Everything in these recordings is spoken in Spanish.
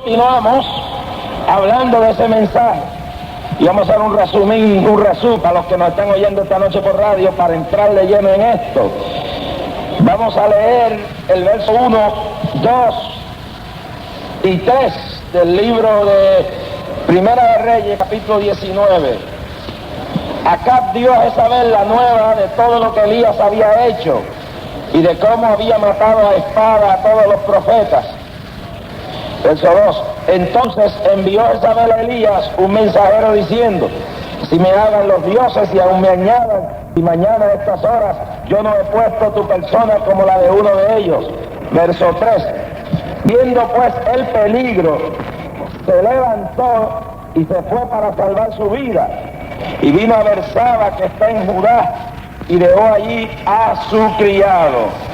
Continuamos hablando de ese mensaje y vamos a hacer un resumen para los que nos están oyendo esta noche por radio para entrar de lleno en esto. Vamos a leer el verso 1, 2 y 3 del libro de Primera de Reyes, capítulo 19. Acab dio a Jezabel la nueva de todo lo que Elías había hecho y de cómo había matado a espada a todos los profetas. Verso 2. Entonces envió Jezabel a Elías un mensajero diciendo: si me hagan los dioses y aún me añadan, y mañana a estas horas yo no he puesto tu persona como la de uno de ellos. Verso 3. Viendo pues el peligro, se levantó y se fue para salvar su vida, y vino a Bersaba, que está en Judá, y dejó allí a su criado.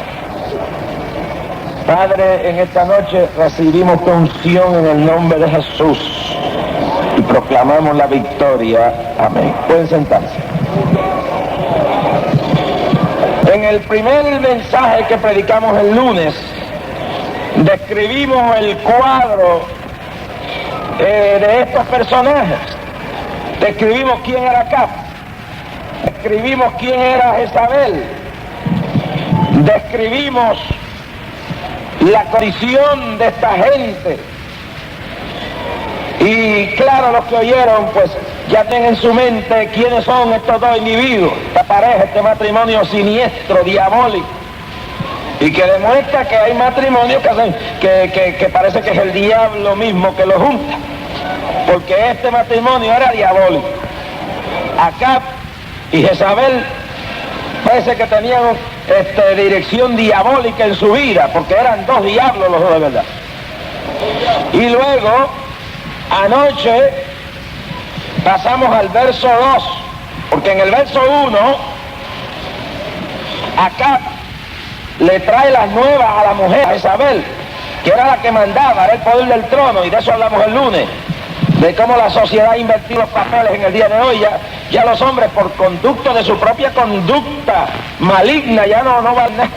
Padre, en esta noche recibimos tu unción en el nombre de Jesús y proclamamos la victoria. Amén. Pueden sentarse. En el primer mensaje que predicamos el lunes, describimos el cuadro de estos personajes. Describimos quién era Acab, describimos quién era Jezabel, describimos la condición de esta gente. Y claro, los que oyeron pues ya tienen en su mente quiénes son estos dos individuos, esta pareja, este matrimonio siniestro, diabólico, y que demuestra que hay matrimonios que parece que es el diablo mismo que los junta, porque este matrimonio era diabólico. Acab y Jezabel parece que tenían dirección diabólica en su vida, porque eran dos diablos los dos de verdad. Y luego, anoche, pasamos al verso 2, porque en el verso 1, Acab le trae las nuevas a la mujer, a Jezabel, que era la que mandaba, era el poder del trono, y de eso hablamos el lunes, de cómo la sociedad ha invertido los papeles en el día de hoy. Ya los hombres, por conducto de su propia conducta maligna, ya no van nada.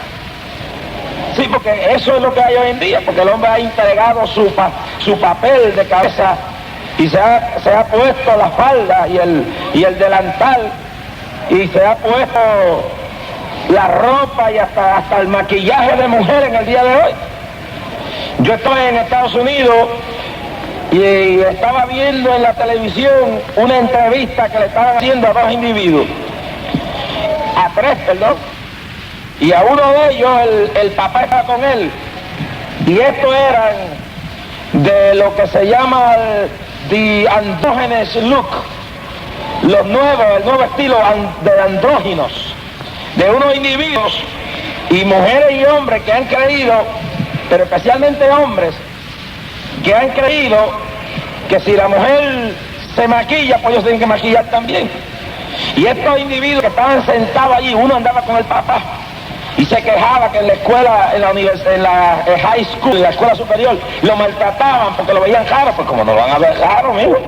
Sí, porque eso es lo que hay hoy en día, porque el hombre ha entregado su papel de cabeza y se ha puesto la falda y el delantal, y se ha puesto la ropa y hasta el maquillaje de mujer en el día de hoy. Yo estoy en Estados Unidos y estaba viendo en la televisión una entrevista que le estaban haciendo a dos individuos, a tres, perdón, y a uno de ellos el papá estaba con él, y estos eran de lo que se llama the androgynous look, el nuevo estilo de andróginos, de unos individuos y mujeres y hombres que han creído, pero especialmente hombres, que han creído que si la mujer se maquilla, pues ellos tienen que maquillar también. Y estos individuos que estaban sentados allí, uno andaba con el papá y se quejaba que en la escuela, en la high school, en la escuela superior, lo maltrataban porque lo veían raro. Pues como no lo van a ver raro, mijo.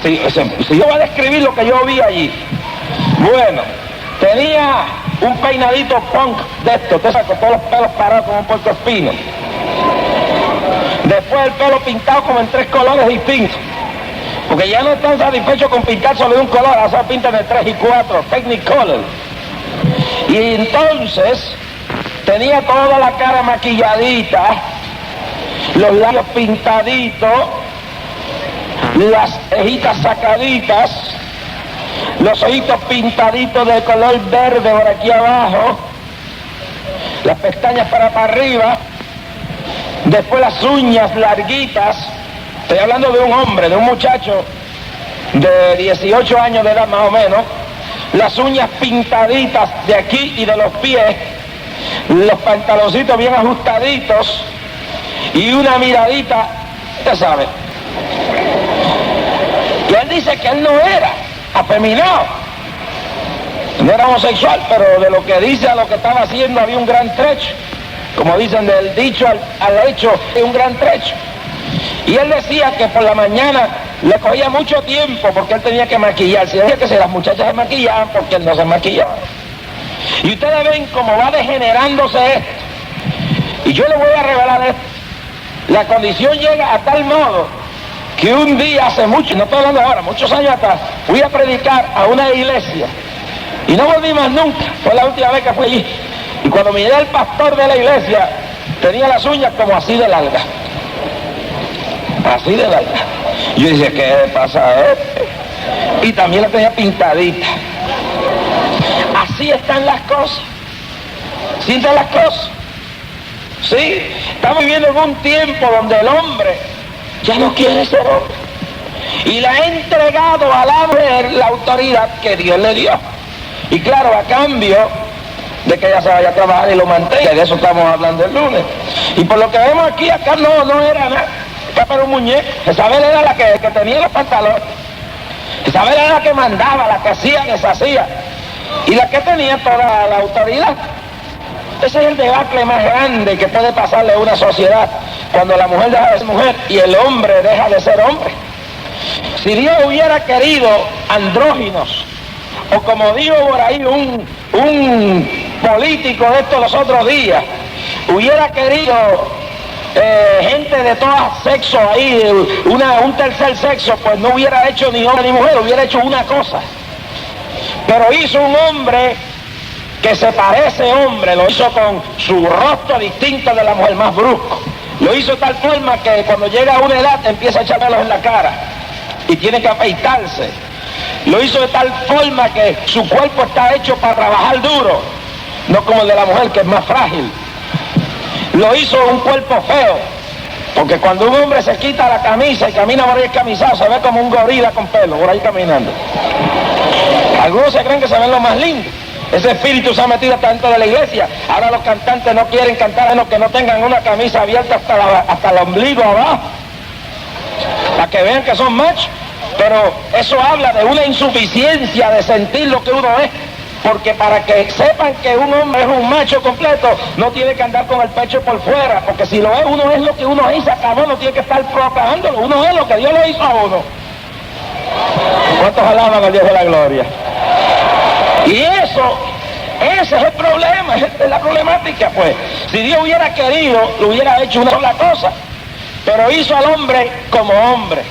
Si yo voy a describir lo que yo vi allí. Bueno, tenía un peinadito punk de esto, con todos los pelos parados como un puercoespino. Después el pelo pintado como en 3 colores distintos, porque ya no están satisfechos con pintar solo de un color, ahora se pintan de 3 y 4, Technicolor. Y entonces tenía toda la cara maquilladita, los labios pintaditos, las cejitas sacaditas, los ojitos pintaditos de color verde por aquí abajo, las pestañas para arriba. Después las uñas larguitas. Estoy hablando de un hombre, de un muchacho de 18 años de edad más o menos. Las uñas pintaditas de aquí y de los pies, los pantaloncitos bien ajustaditos y una miradita, usted sabe. Y él dice que él no era afeminado, no era homosexual, pero de lo que dice a lo que estaba haciendo había un gran trecho. Como dicen, del dicho al hecho, es un gran trecho. Y él decía que por la mañana le cogía mucho tiempo porque él tenía que maquillarse. Decía que si las muchachas se maquillaban, porque él no se maquillaba. Y ustedes ven cómo va degenerándose esto. Y yo le voy a revelar esto. La condición llega a tal modo que un día, hace mucho, no estoy hablando ahora, muchos años atrás, fui a predicar a una iglesia y no volví más nunca. Fue la última vez que fui allí. Y cuando miré al pastor de la iglesia, tenía las uñas como así de largas. Así de largas. Yo dije, ¿qué pasa? Y también la tenía pintadita. Así están las cosas. Así están las cosas. Sí, estamos viviendo en un tiempo donde el hombre ya no quiere ser hombre. Y le ha entregado a la mujer la autoridad que Dios le dio. Y claro, a cambio de que ella se vaya a trabajar y lo mantenga. De eso estamos hablando el lunes. Y por lo que vemos aquí, acá no era nada. Acá era un muñeco. Isabel era la que tenía los pantalones. Isabel era la que mandaba, la que hacía, deshacía. Y la que tenía toda la autoridad. Ese es el debacle más grande que puede pasarle a una sociedad cuando la mujer deja de ser mujer y el hombre deja de ser hombre. Si Dios hubiera querido andróginos, o como dijo por ahí un político de estos los otros días, hubiera querido gente de todo sexo ahí, un tercer sexo, pues no hubiera hecho ni hombre ni mujer, hubiera hecho una cosa. Pero hizo un hombre que se parece hombre, lo hizo con su rostro distinto de la mujer, más brusco. Lo hizo de tal forma que cuando llega a una edad empieza a echar pelos en la cara y tiene que afeitarse. Lo hizo de tal forma que su cuerpo está hecho para trabajar duro, no como el de la mujer, que es más frágil. Lo hizo un cuerpo feo, porque cuando un hombre se quita la camisa y camina por ahí escamisado, se ve como un gorila con pelo por ahí caminando. Algunos se creen que se ven lo más lindo. Ese espíritu se ha metido hasta dentro de la iglesia. Ahora los cantantes no quieren cantar a menos que no tengan una camisa abierta hasta el ombligo abajo, para que vean que son machos. Pero eso habla de una insuficiencia de sentir lo que uno es, porque para que sepan que un hombre es un macho completo, no tiene que andar con el pecho por fuera, porque si lo es, uno es lo que uno es y se acabó, no tiene que estar proclamándolo, uno es lo que Dios lo hizo a uno. ¿Cuántos alaban al Dios de la gloria? Y ese es el problema, esa es la problemática, pues. Si Dios hubiera querido, lo hubiera hecho una sola cosa, pero hizo al hombre como hombre.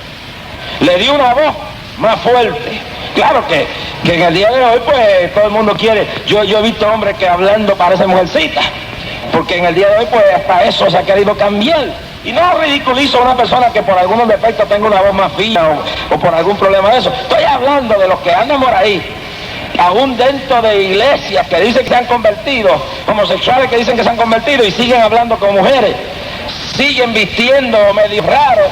Le dio una voz más fuerte. Claro que en el día de hoy, pues, todo el mundo quiere. Yo he visto hombres que hablando parecen mujercitas, porque en el día de hoy, pues, hasta eso se ha querido cambiar. Y no ridiculizo a una persona que por algunos defectos tenga una voz más fina o por algún problema de eso. Estoy hablando de los que andan por ahí, aún dentro de iglesias que dicen que se han convertido, homosexuales que dicen que se han convertido y siguen hablando con mujeres, siguen vistiendo medio raro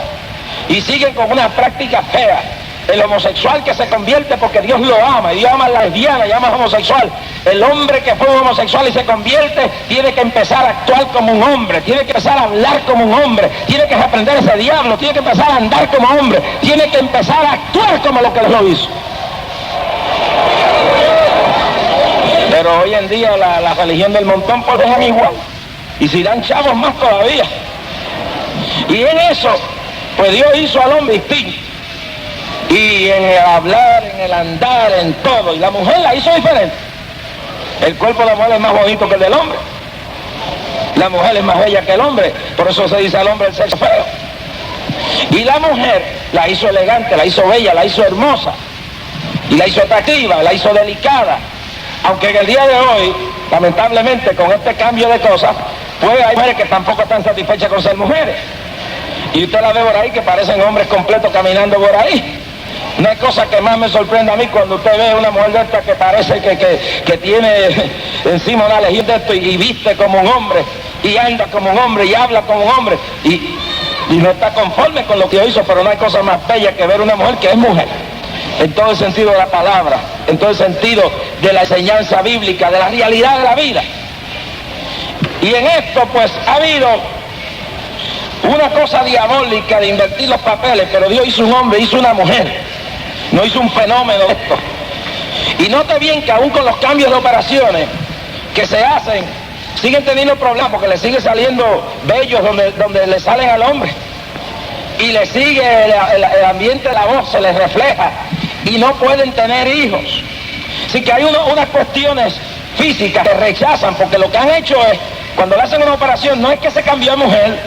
y siguen con una práctica fea. El homosexual que se convierte porque Dios lo ama, y Dios ama a la lesbiana y ama al homosexual. El hombre que fue un homosexual y se convierte tiene que empezar a actuar como un hombre, tiene que empezar a hablar como un hombre, tiene que aprender ese diablo, tiene que empezar a andar como hombre, tiene que empezar a actuar como lo que lo hizo. Pero hoy en día la religión del montón pues dejan igual, y si dan chavos más todavía. Y en eso, pues Dios hizo al hombre distinto, y en el hablar, en el andar, en todo, y la mujer la hizo diferente. El cuerpo de la mujer es más bonito que el del hombre, la mujer es más bella que el hombre, por eso se dice al hombre el sexo feo. Y la mujer la hizo elegante, la hizo bella, la hizo hermosa, y la hizo atractiva, la hizo delicada. Aunque en el día de hoy, lamentablemente, con este cambio de cosas, pues hay mujeres que tampoco están satisfechas con ser mujeres. Y usted la ve por ahí que parecen hombres completos caminando por ahí. No hay cosa que más me sorprenda a mí cuando usted ve una mujer de esta que parece que tiene encima una legión de esto y viste como un hombre, y anda como un hombre, y habla como un hombre, y no está conforme con lo que hizo, pero no hay cosa más bella que ver una mujer que es mujer. En todo el sentido de la palabra, en todo el sentido de la enseñanza bíblica, de la realidad de la vida. Y en esto pues ha habido una cosa diabólica de invertir los papeles, pero Dios hizo un hombre, hizo una mujer, no hizo un fenómeno de esto. Y note bien que aún con los cambios de operaciones que se hacen, siguen teniendo problemas porque le sigue saliendo vellos donde le salen al hombre. Y le sigue el ambiente de la voz, se les refleja. Y no pueden tener hijos. Así que hay unas cuestiones físicas que rechazan, porque lo que han hecho es, cuando le hacen una operación, no es que se cambió de mujer,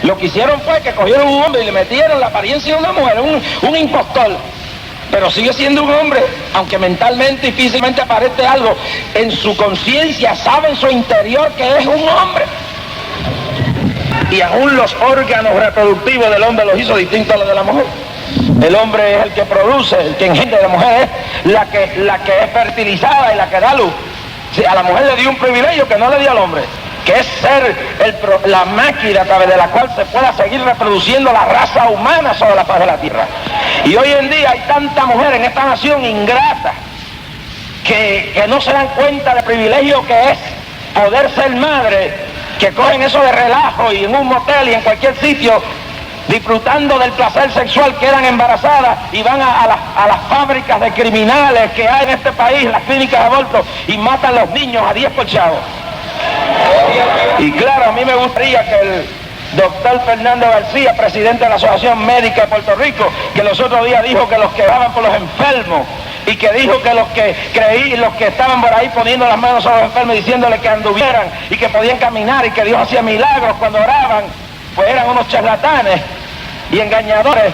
Lo que hicieron fue que cogieron un hombre y le metieron la apariencia de una mujer, un impostor. Pero sigue siendo un hombre, aunque mentalmente y físicamente aparente algo, en su conciencia sabe en su interior que es un hombre. Y aún los órganos reproductivos del hombre los hizo distintos a los de la mujer. El hombre es el que produce, el que engendra, la mujer es la que es fertilizada y la que da luz. Sí, a la mujer le dio un privilegio que no le dio al hombre, que es ser la máquina a través de la cual se pueda seguir reproduciendo la raza humana sobre la faz de la tierra. Y hoy en día hay tanta mujer en esta nación ingrata que no se dan cuenta del privilegio que es poder ser madre, que cogen eso de relajo y en un motel y en cualquier sitio disfrutando del placer sexual, quedan embarazadas y van a las fábricas de criminales que hay en este país, las clínicas de aborto, y matan a los niños a 10 por chavo. Y claro, a mí me gustaría que el doctor Fernando García, presidente de la Asociación Médica de Puerto Rico, que los otros días dijo que los que oraban por los enfermos, y que dijo que los que estaban por ahí poniendo las manos sobre los enfermos, diciéndole que anduvieran y que podían caminar y que Dios hacía milagros cuando oraban, pues eran unos charlatanes y engañadores,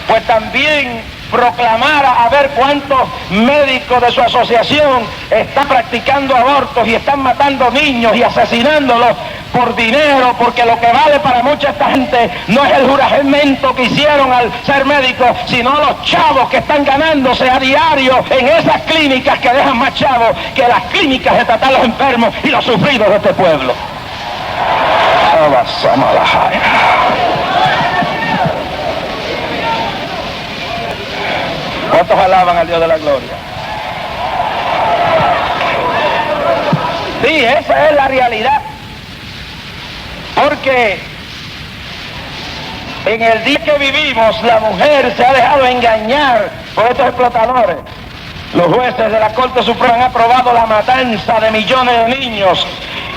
pues también proclamara a ver cuántos médicos de su asociación están practicando abortos y están matando niños y asesinándolos por dinero, porque lo que vale para mucha esta gente no es el juramento que hicieron al ser médicos, sino los chavos que están ganándose a diario en esas clínicas que dejan más chavos que las clínicas de tratar a los enfermos y los sufridos de este pueblo. ¿Cuántos alaban al Dios de la gloria? Sí, esa es la realidad. Porque en el día que vivimos, la mujer se ha dejado engañar por estos explotadores. Los jueces de la Corte Suprema han aprobado la matanza de millones de niños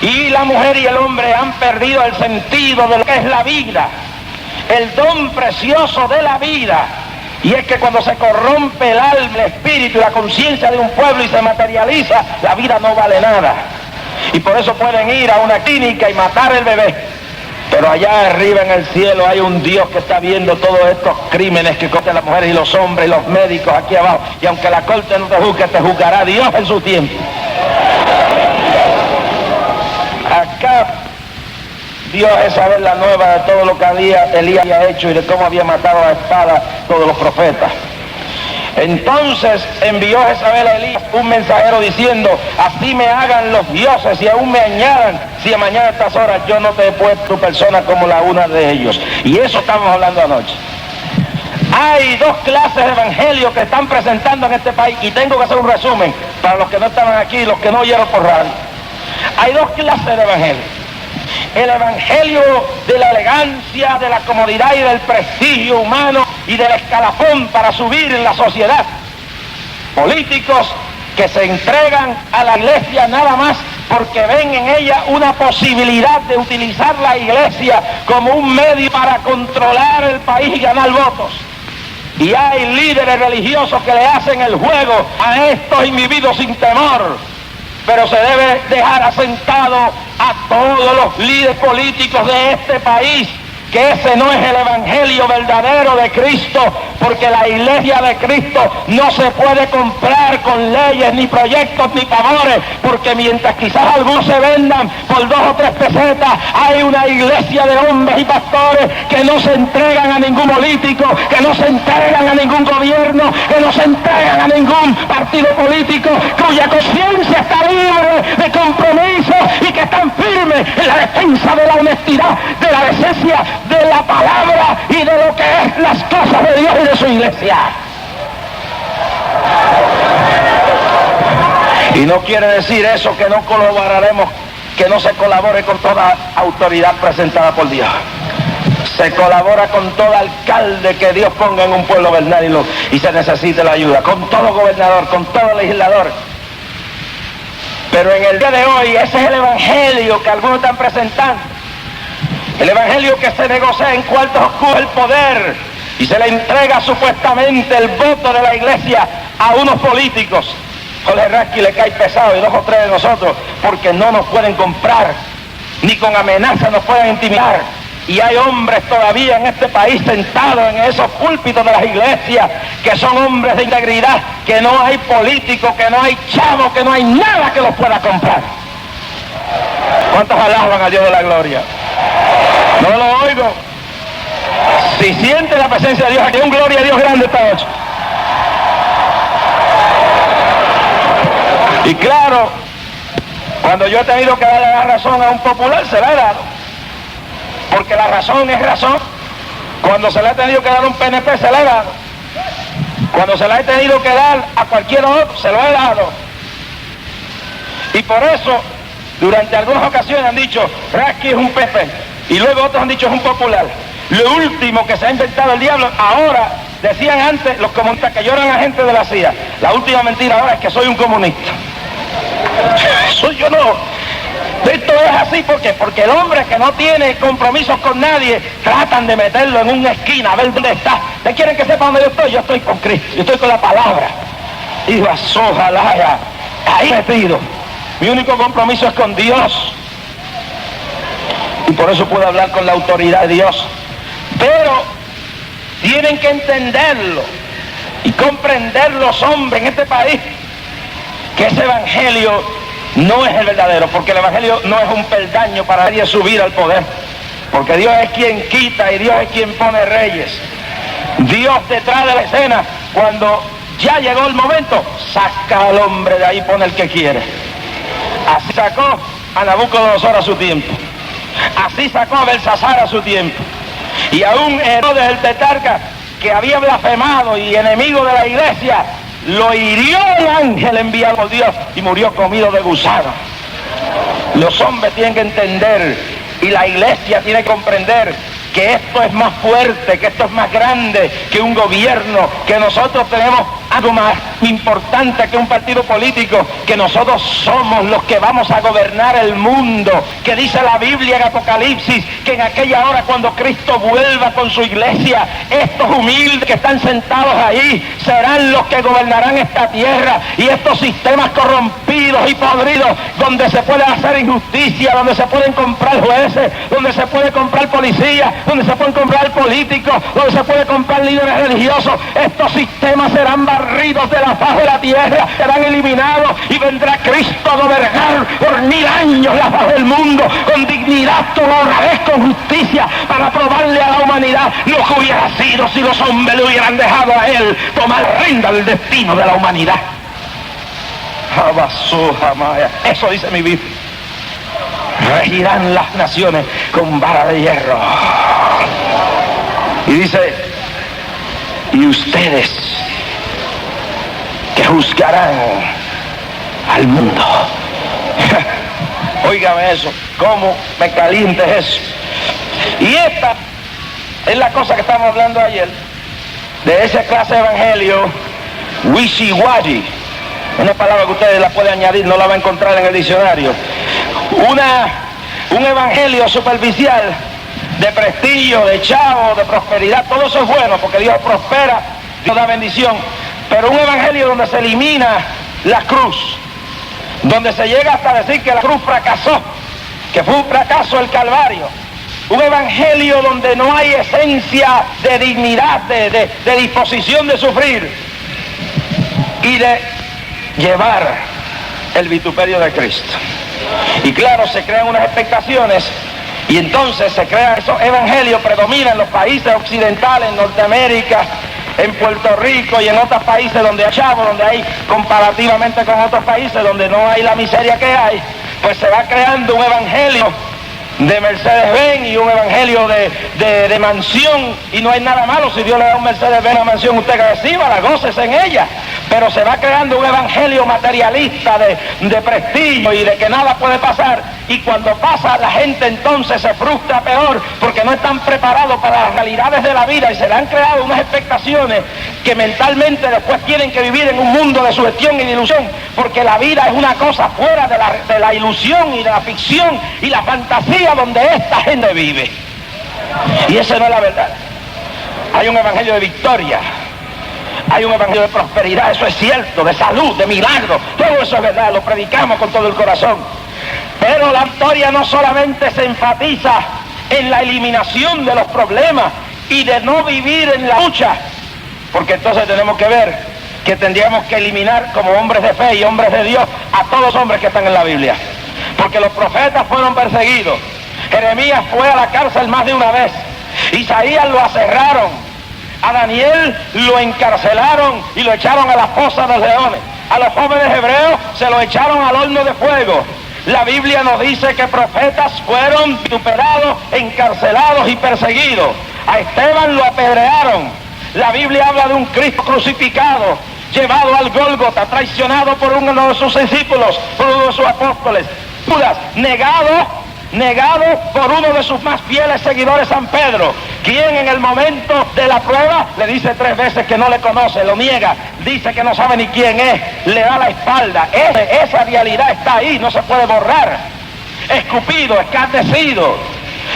y la mujer y el hombre han perdido el sentido de lo que es la vida, el don precioso de la vida. Y es que cuando se corrompe el alma, el espíritu y la conciencia de un pueblo y se materializa, la vida no vale nada. Y por eso pueden ir a una clínica y matar el bebé. Pero allá arriba en el cielo hay un Dios que está viendo todos estos crímenes que cometen las mujeres y los hombres y los médicos aquí abajo. Y aunque la corte no te juzgue, te juzgará Dios en su tiempo. Acá Dios es saber la nueva de todo lo que Elías había hecho y de cómo había matado a espada todos los profetas. Entonces envió Jezabel a Elías un mensajero diciendo: así me hagan los dioses y aún me añadan, si a mañana a estas horas yo no te he puesto tu persona como la una de ellos. Y eso estamos hablando anoche. Hay dos clases de evangelio que están presentando en este país, y tengo que hacer un resumen para los que no estaban aquí y los que no oyeron por radio. Hay dos clases de evangelio. El evangelio de la elegancia, de la comodidad y del prestigio humano y del escalafón para subir en la sociedad. Políticos que se entregan a la iglesia nada más porque ven en ella una posibilidad de utilizar la iglesia como un medio para controlar el país y ganar votos. Y hay líderes religiosos que le hacen el juego a estos individuos sin temor. Pero se debe dejar asentado a todos los líderes políticos de este país que ese no es el evangelio verdadero de Cristo, porque la iglesia de Cristo no se puede comprar con leyes, ni proyectos, ni favores, porque mientras quizás algunos se vendan por 2 o 3 pesetas, hay una iglesia de hombres y pastores que no se entregan a ningún político, que no se entregan a ningún gobierno, que no se entregan a ningún partido político, cuya conciencia está libre de compromiso y que están firmes en la defensa de la honestidad, de la decencia, de la palabra y de lo que es las cosas de Dios y de su iglesia. Y no quiere decir eso que no colaboraremos, que no se colabore con toda autoridad presentada por Dios. Se colabora con todo alcalde que Dios ponga en un pueblo verdad y se necesite la ayuda, con todo gobernador, con todo legislador. Pero en el día de hoy ese es el evangelio que algunos están presentando. El evangelio que se negocia en cuartos oscuros el poder y se le entrega supuestamente el voto de la iglesia a unos políticos. Jorge Rasky le cae pesado y 2 o 3 de nosotros porque no nos pueden comprar, ni con amenazas nos pueden intimidar. Y hay hombres todavía en este país sentados en esos púlpitos de las iglesias que son hombres de integridad, que no hay político, que no hay chavo, que no hay nada que los pueda comprar. ¿Cuántos alaban a Dios de la gloria? No lo oigo. Si siente la presencia de Dios, aquí hay un gloria a Dios grande esta noche. Y claro, cuando yo he tenido que darle la razón a un popular, se la he dado. Porque la razón es razón. Cuando se le ha tenido que dar a un PNP, se la he dado. Cuando se la he tenido que dar a cualquier otro, se lo he dado. Y por eso, durante algunas ocasiones han dicho, Rasky es un PP. Y luego otros han dicho, es un popular. Lo último que se ha inventado el diablo, ahora, decían antes los comunistas que yo era agente de la CIA. La última mentira ahora es que soy un comunista. Soy yo no. Esto es así, ¿por qué? Porque el hombre que no tiene compromisos con nadie, tratan de meterlo en una esquina, a ver dónde está. ¿Ustedes quieren que sepa dónde yo estoy? Yo estoy con Cristo, yo estoy con la palabra. Y ojalá ya, ahí metido. Mi único compromiso es con Dios. Y por eso puedo hablar con la autoridad de Dios. Pero tienen que entenderlo y comprender los hombres en este país que ese evangelio no es el verdadero, porque el evangelio no es un peldaño para nadie subir al poder, porque Dios es quien quita y Dios es quien pone reyes. Dios detrás de la escena, cuando ya llegó el momento, saca al hombre de ahí y pone el que quiere. Así sacó a Nabucodonosor a su tiempo, así sacó a Belsasar a su tiempo, y aún Herodes el tetrarca, que había blasfemado y enemigo de la iglesia, lo hirió el ángel enviado por Dios y murió comido de gusano. Los hombres tienen que entender, y la iglesia tiene que comprender, que esto es más fuerte, que esto es más grande que un gobierno, que nosotros tenemos algo más importante que un partido político, que nosotros somos los que vamos a gobernar el mundo, que dice la Biblia en Apocalipsis, que en aquella hora cuando Cristo vuelva con su iglesia, estos humildes que están sentados ahí serán los que gobernarán esta tierra, y estos sistemas corrompidos y podridos, donde se puede hacer injusticia, donde se pueden comprar jueces, donde se puede comprar policía, donde se pueden comprar políticos, donde se puede comprar líderes religiosos, estos sistemas serán barridos de la faz de la tierra, serán eliminados, y vendrá Cristo a gobernar por 1000 años la faz del mundo, con dignidad, honradez, con justicia, para probarle a la humanidad lo que hubiera sido si los hombres le hubieran dejado a él tomar rienda del destino de la humanidad. Eso dice mi Biblia. Regirán las naciones con vara de hierro. Y dice, y ustedes que juzgarán al mundo. Óigame eso, cómo me calienta eso. Y esta es la cosa que estamos hablando ayer, de esa clase de evangelio wishy-washy, una palabra que ustedes la pueden añadir, no la va a encontrar en el diccionario. Un evangelio superficial de prestigio, de chavo, de prosperidad, todo eso es bueno porque Dios prospera, Dios da bendición, pero un evangelio donde se elimina la cruz, donde se llega hasta decir que la cruz fracasó, que fue un fracaso el Calvario, un evangelio donde no hay esencia de dignidad, de disposición de sufrir y de llevar el vituperio de Cristo. Y claro, se crean unas expectaciones y entonces se crean esos evangelios, predominan en los países occidentales, en Norteamérica, en Puerto Rico y en otros países donde hay chavos, donde hay comparativamente con otros países donde no hay la miseria que hay, pues se va creando un evangelio de Mercedes-Benz y un evangelio de mansión, y no hay nada malo si Dios le da un Mercedes-Benz, una mansión, usted que reciba, gócese en ella, pero se va creando un evangelio materialista de prestigio y de que nada puede pasar, y cuando pasa la gente entonces se frustra peor porque no están preparados para las realidades de la vida y se le han creado unas expectaciones que mentalmente después tienen que vivir en un mundo de sugestión y de ilusión, porque la vida es una cosa fuera de la ilusión y de la ficción y la fantasía donde esta gente vive, y esa no es la verdad. Hay un evangelio de victoria, hay un evangelio de prosperidad, eso es cierto, de salud, de milagro, todo eso es verdad, lo predicamos con todo el corazón, pero la victoria no solamente se enfatiza en la eliminación de los problemas y de no vivir en la lucha, porque entonces tenemos que ver que tendríamos que eliminar como hombres de fe y hombres de Dios a todos los hombres que están en la Biblia, porque los profetas fueron perseguidos. Jeremías fue a la cárcel más de una vez, Isaías lo aserraron, a Daniel lo encarcelaron y lo echaron a la fosa de los leones, a los jóvenes hebreos se lo echaron al horno de fuego. La Biblia nos dice que profetas fueron vituperados, encarcelados y perseguidos. A Esteban lo apedrearon. La Biblia habla de un Cristo crucificado, llevado al Gólgota, traicionado por uno de sus discípulos, por uno de sus apóstoles. Judas, negado por uno de sus más fieles seguidores, San Pedro, quien en el momento de la prueba le dice 3 veces que no le conoce, lo niega, dice que no sabe ni quién es, le da la espalda. Esa realidad está ahí, no se puede borrar. Escupido, escarnecido.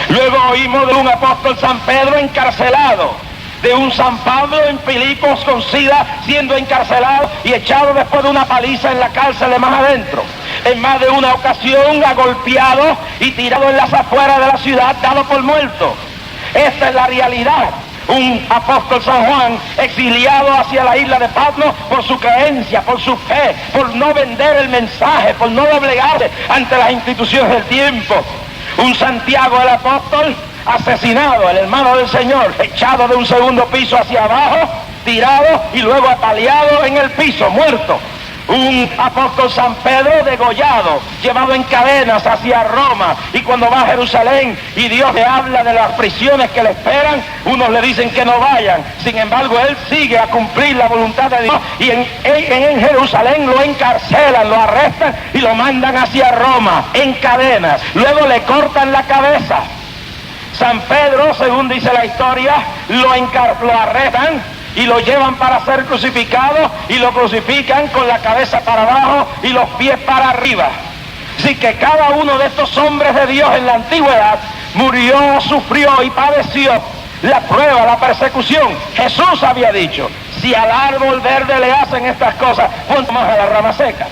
Luego oímos de un apóstol, San Pedro, encarcelado, de un San Pablo en Filipos con sida, siendo encarcelado y echado después de una paliza en la cárcel de más adentro. En más de una ocasión agolpeado y tirado en las afueras de la ciudad, dado por muerto. Esta es la realidad. Un apóstol, San Juan, exiliado hacia la isla de Patmos por su creencia, por su fe, por no vender el mensaje, por no doblegarse ante las instituciones del tiempo. Un Santiago el apóstol, asesinado, el hermano del Señor, echado de un segundo piso hacia abajo, tirado y luego apaleado en el piso, muerto. Un apóstol, San Pedro, degollado, llevado en cadenas hacia Roma, y cuando va a Jerusalén y Dios le habla de las prisiones que le esperan, unos le dicen que no vayan, sin embargo él sigue a cumplir la voluntad de Dios, y en Jerusalén lo encarcelan, lo arrestan y lo mandan hacia Roma en cadenas. Luego le cortan la cabeza. San Pedro, según dice la historia, lo arrestan y lo llevan para ser crucificado, y lo crucifican con la cabeza para abajo y los pies para arriba. Así que cada uno de estos hombres de Dios en la antigüedad murió, sufrió y padeció la prueba, la persecución. Jesús había dicho: si al árbol verde le hacen estas cosas, cuánto más a la rama seca.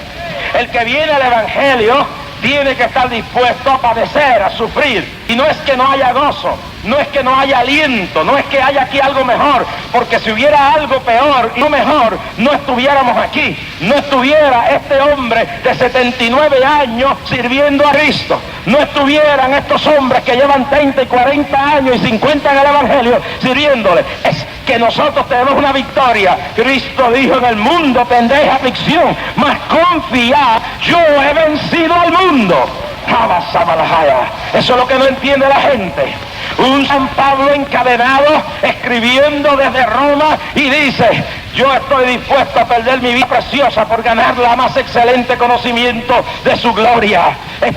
El que viene al Evangelio tiene que estar dispuesto a padecer, a sufrir. Y no es que no haya gozo, no es que no haya aliento, no es que haya aquí algo mejor, porque si hubiera algo peor y no mejor, no estuviéramos aquí. No estuviera este hombre de 79 años sirviendo a Cristo. No estuvieran estos hombres que llevan 30 y 40 años y 50 en el Evangelio sirviéndole. Es que nosotros tenemos una victoria. Cristo dijo: en el mundo tendréis aflicción, mas confiad, yo he vencido al mundo. Eso es lo que no entiende la gente. Un San Pablo encadenado, escribiendo desde Roma, y dice: yo estoy dispuesto a perder mi vida preciosa por ganar la más excelente conocimiento de su gloria.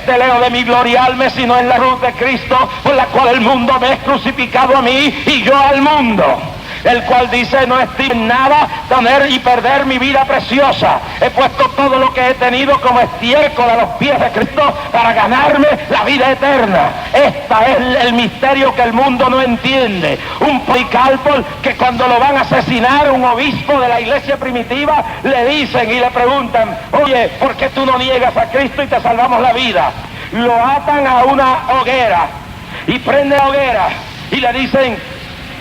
Leo de mi gloriarme, sino en la cruz de Cristo, por la cual el mundo me es crucificado a mí y yo al mundo. El cual dice: no estimo en nada tener y perder mi vida preciosa. He puesto todo lo que he tenido como estiércol a los pies de Cristo para ganarme la vida eterna. Este es el misterio que el mundo no entiende. Un Policarpo que cuando lo van a asesinar, un obispo de la iglesia primitiva, le dicen y le preguntan: oye, ¿por qué tú no niegas a Cristo y te salvamos la vida? Lo atan a una hoguera y prende la hoguera y le dicen: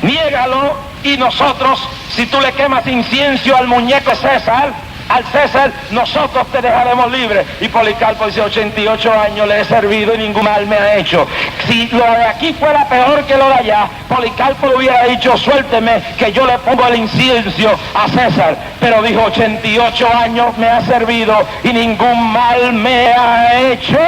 niégalo, y nosotros, si tú le quemas incienso al muñeco César, al César, nosotros te dejaremos libre. Y Policarpo dice: 88 años le he servido y ningún mal me ha hecho. Si lo de aquí fuera peor que lo de allá, Policarpo le hubiera dicho: suélteme que yo le pongo el incienso a César. Pero dijo: 88 años me ha servido y ningún mal me ha hecho.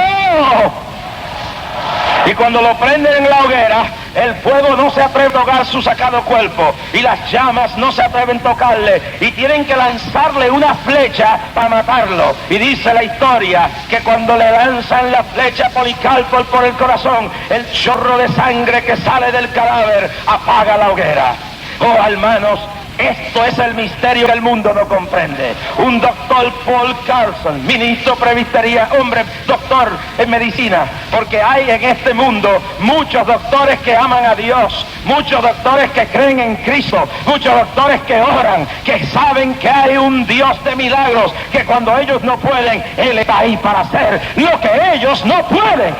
Y cuando lo prenden en la hoguera, el fuego no se atreve a tocar su sacado cuerpo, y las llamas no se atreven a tocarle, y tienen que lanzarle una flecha para matarlo. Y dice la historia que cuando le lanzan la flecha a Policarpo por el corazón, el chorro de sangre que sale del cadáver apaga la hoguera. Oh, hermanos, esto es el misterio que el mundo no comprende. Un doctor, Paul Carlson, ministro presbitería, hombre, doctor en medicina, porque hay en este mundo muchos doctores que aman a Dios, muchos doctores que creen en Cristo, muchos doctores que oran, que saben que hay un Dios de milagros, que cuando ellos no pueden, Él está ahí para hacer lo que ellos no pueden.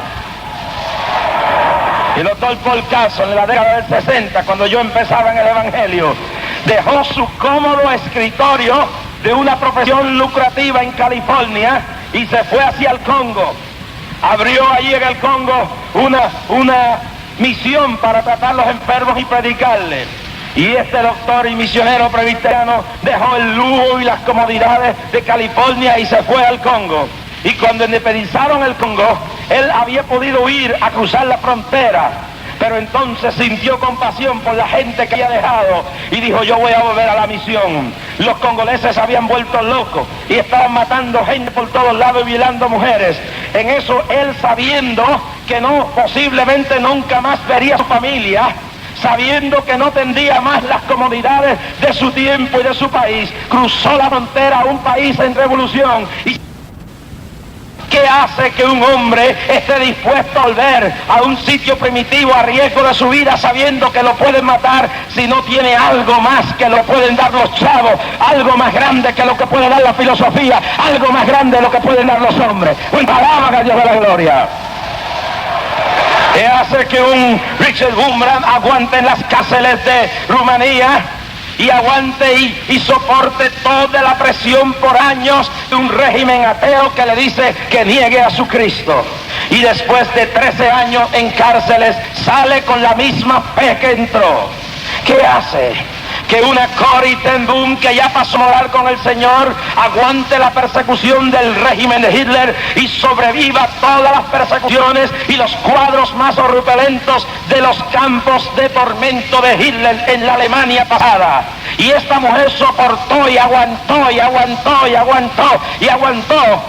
El doctor Paul Carson, en la década del 60, cuando yo empezaba en el Evangelio, dejó su cómodo escritorio de una profesión lucrativa en California y se fue hacia el Congo. Abrió allí en el Congo una misión para tratar a los enfermos y predicarles. Y este doctor y misionero presbiteriano dejó el lujo y las comodidades de California y se fue al Congo. Y cuando independizaron el Congo, él había podido ir a cruzar la frontera, pero entonces sintió compasión por la gente que había dejado y dijo: yo voy a volver a la misión. Los congoleses se habían vuelto locos y estaban matando gente por todos lados y violando mujeres. En eso él, sabiendo que posiblemente nunca más vería a su familia, sabiendo que no tendría más las comodidades de su tiempo y de su país, cruzó la frontera a un país en revolución. Y ¿qué hace que un hombre esté dispuesto a volver a un sitio primitivo a riesgo de su vida, sabiendo que lo pueden matar, si no tiene algo más que lo pueden dar los chavos, algo más grande que lo que puede dar la filosofía, algo más grande de lo que pueden dar los hombres? Alaban a Dios de la gloria. ¿Qué hace que un Richard Wurmbrand aguante en las cárceles de Rumanía y aguante y soporte toda la presión por años de un régimen ateo que le dice que niegue a su Cristo? Y después de 13 años en cárceles sale con la misma fe que entró. ¿Qué hace que una Corrie ten Boom, que ya pasó a morar con el Señor, aguante la persecución del régimen de Hitler y sobreviva todas las persecuciones y los cuadros más horripilantes de los campos de tormento de Hitler en la Alemania pasada? Y esta mujer soportó y aguantó y aguantó y aguantó y aguantó.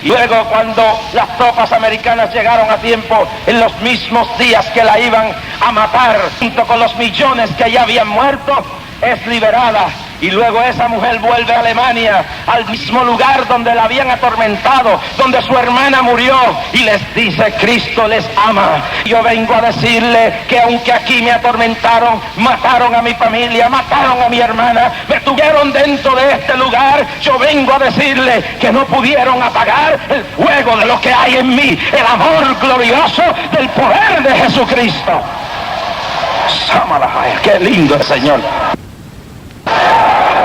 Y luego, cuando las tropas americanas llegaron a tiempo, en los mismos días que la iban a matar, junto con los millones que ya habían muerto, es liberada. Y luego esa mujer vuelve a Alemania, al mismo lugar donde la habían atormentado, donde su hermana murió, y les dice: Cristo les ama. Yo vengo a decirle que aunque aquí me atormentaron, mataron a mi familia, mataron a mi hermana, me tuvieron dentro de este lugar, yo vengo a decirle que no pudieron apagar el fuego de lo que hay en mí, el amor glorioso del poder de Jesucristo. Samalahaya, qué lindo el Señor.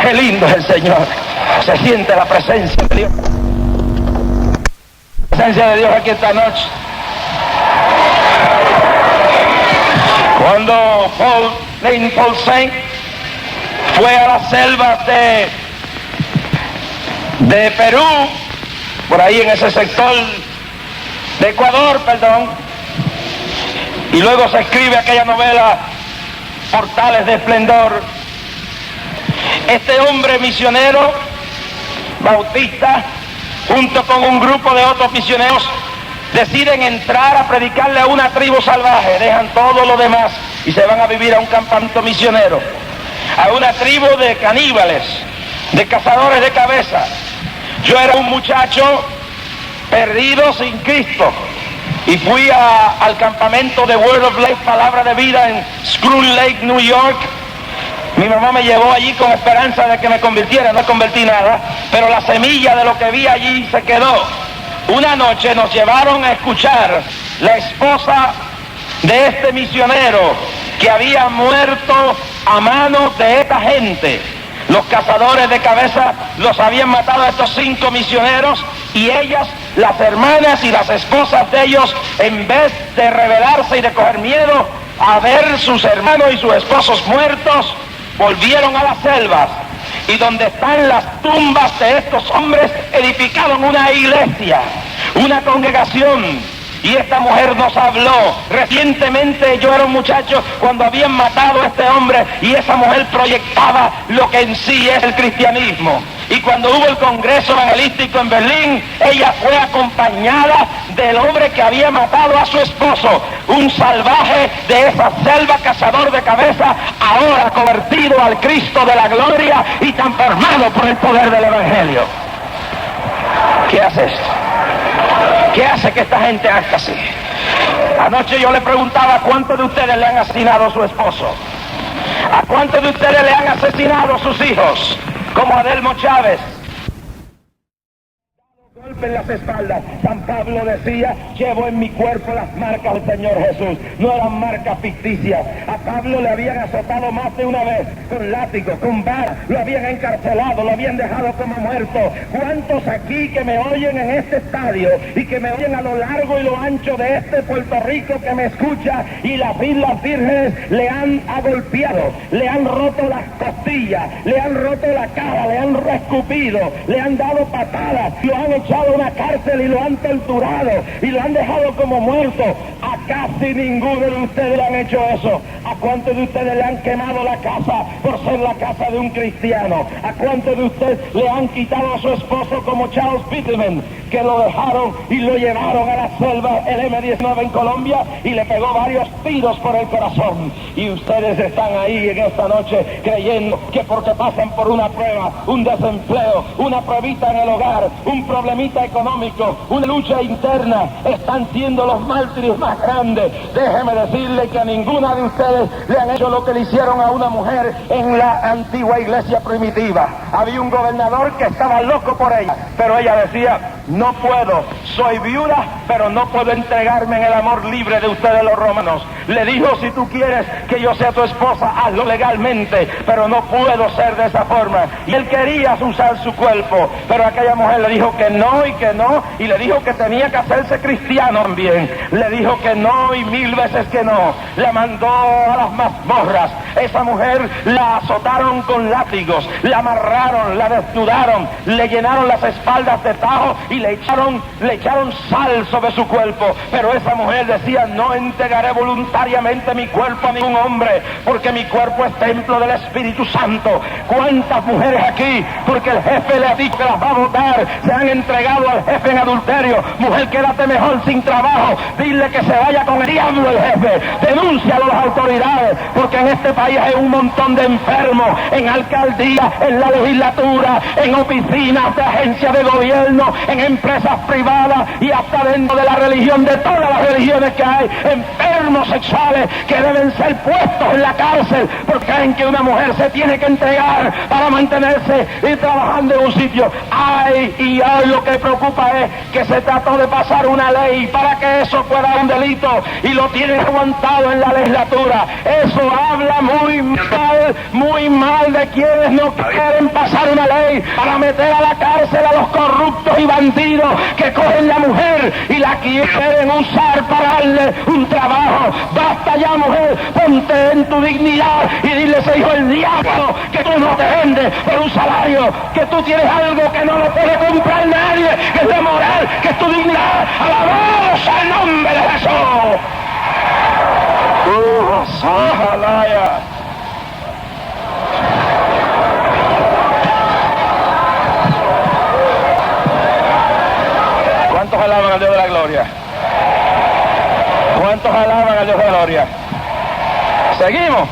Qué lindo es el Señor. Se siente la presencia de Dios. La presencia de Dios aquí esta noche. Cuando Paul Saint fue a las selvas de Perú, por ahí en ese sector de Ecuador, y luego se escribe aquella novela Portales de Esplendor, este hombre misionero bautista, junto con un grupo de otros misioneros, deciden entrar a predicarle a una tribu salvaje. Dejan todo lo demás y se van a vivir a un campamento misionero, a una tribu de caníbales, de cazadores de cabeza. Yo era un muchacho perdido sin Cristo y fui al campamento de Word of Life, Palabra de Vida, en Screw Lake, New York. Mi mamá me llevó allí con esperanza de que me convirtiera. No convertí nada, pero la semilla de lo que vi allí se quedó. Una noche nos llevaron a escuchar la esposa de este misionero que había muerto a manos de esta gente. Los cazadores de cabeza los habían matado a estos 5 misioneros, y ellas, las hermanas y las esposas de ellos, en vez de rebelarse y de coger miedo a ver sus hermanos y sus esposos muertos, volvieron a las selvas, y donde están las tumbas de estos hombres edificaron una iglesia, una congregación. Y esta mujer nos habló. Recientemente yo era un muchacho cuando habían matado a este hombre, y esa mujer proyectaba lo que en sí es el cristianismo. Y cuando hubo el congreso evangelístico en Berlín, ella fue acompañada del hombre que había matado a su esposo, un salvaje de esa selva, cazador de cabeza, ahora convertido al Cristo de la gloria y transformado por el poder del evangelio. ¿Qué hace esto? ¿Qué hace que esta gente haga así? Anoche yo le preguntaba: ¿a cuántos de ustedes le han asesinado a su esposo? ¿A cuántos de ustedes le han asesinado a sus hijos? Como Adelmo Chávez. en las espaldas. San Pablo decía, llevo en mi cuerpo las marcas del Señor Jesús. No eran marcas ficticias. A Pablo le habían azotado más de una vez, con látigo, con vara, lo habían encarcelado, lo habían dejado como muerto. ¿Cuántos aquí que me oyen en este estadio y que me oyen a lo largo y lo ancho de este Puerto Rico, que me escucha, y las Islas Vírgenes le han agolpeado, le han roto las costillas, le han roto la cara, le han escupido, le han dado patadas, lo han echado a una cárcel y lo han torturado y lo han dejado como muerto? A casi ninguno de ustedes le han hecho eso. ¿A cuántos de ustedes le han quemado la casa por ser la casa de un cristiano? ¿A cuántos de ustedes le han quitado a su esposo, como Charles Pittman, que lo dejaron y lo llevaron a la selva, el M-19 en Colombia, y le pegó varios tiros por el corazón? Y ustedes están ahí en esta noche creyendo que porque pasan por una prueba, un desempleo, una pruebita en el hogar, un problemita económico, una lucha interna, están siendo los mártires más grandes. Déjeme decirle que a ninguna de ustedes le han hecho lo que le hicieron a una mujer en la antigua iglesia primitiva. Había un gobernador que estaba loco por ella, pero ella decía, no puedo, soy viuda, pero no puedo entregarme en el amor libre de ustedes los romanos. Le dijo, si tú quieres que yo sea tu esposa, hazlo legalmente, pero no puedo ser de esa forma. Y él quería usar su cuerpo, pero aquella mujer le dijo que no, y le dijo que tenía que hacerse cristiano también. Le dijo que no, y 1000 veces que no. La mandó a las mazmorras. Esa mujer la azotaron con látigos, la amarraron, la desnudaron, le llenaron las espaldas de tajo y le echaron sal sobre su cuerpo. Pero esa mujer decía, no entregaré voluntariamente mi cuerpo a ningún hombre, porque mi cuerpo es templo del Espíritu Santo. ¿Cuántas mujeres aquí, porque el jefe le ha dicho que las va a votar, se han entregado al jefe en adulterio? Mujer, quédate mejor sin trabajo, dile que se vaya con el diablo el jefe, denúncialo a las autoridades, porque en este país hay un montón de enfermos, en alcaldías, en la legislatura, en oficinas de agencias de gobierno, en empresas privadas y hasta dentro de la religión, de todas las religiones que hay, enfermos sexuales que deben ser puestos en la cárcel porque creen que una mujer se tiene que entregar para mantenerse y trabajando en un sitio. Y hoy lo que preocupa es que se trató de pasar una ley para que eso fuera un delito y lo tienen aguantado en la legislatura. Eso habla muy mal de quienes no quieren pasar una ley para meter a la cárcel a los corruptos y bandidos que cogen la mujer y la quieren usar para darle un trabajo. Basta ya, mujer, ponte en tu dignidad y dile a ese hijo del diablo que tú no te vendes por un salario, que tú tienes algo que no lo puede comprar nadie, que es la moral, que es tu dignidad. ¡Alabado sea el nombre de Jesús! ¡Sajalaya! ¿Cuántos alaban al Dios de la gloria? ¿Cuántos alaban al Dios de la gloria? ¿Seguimos?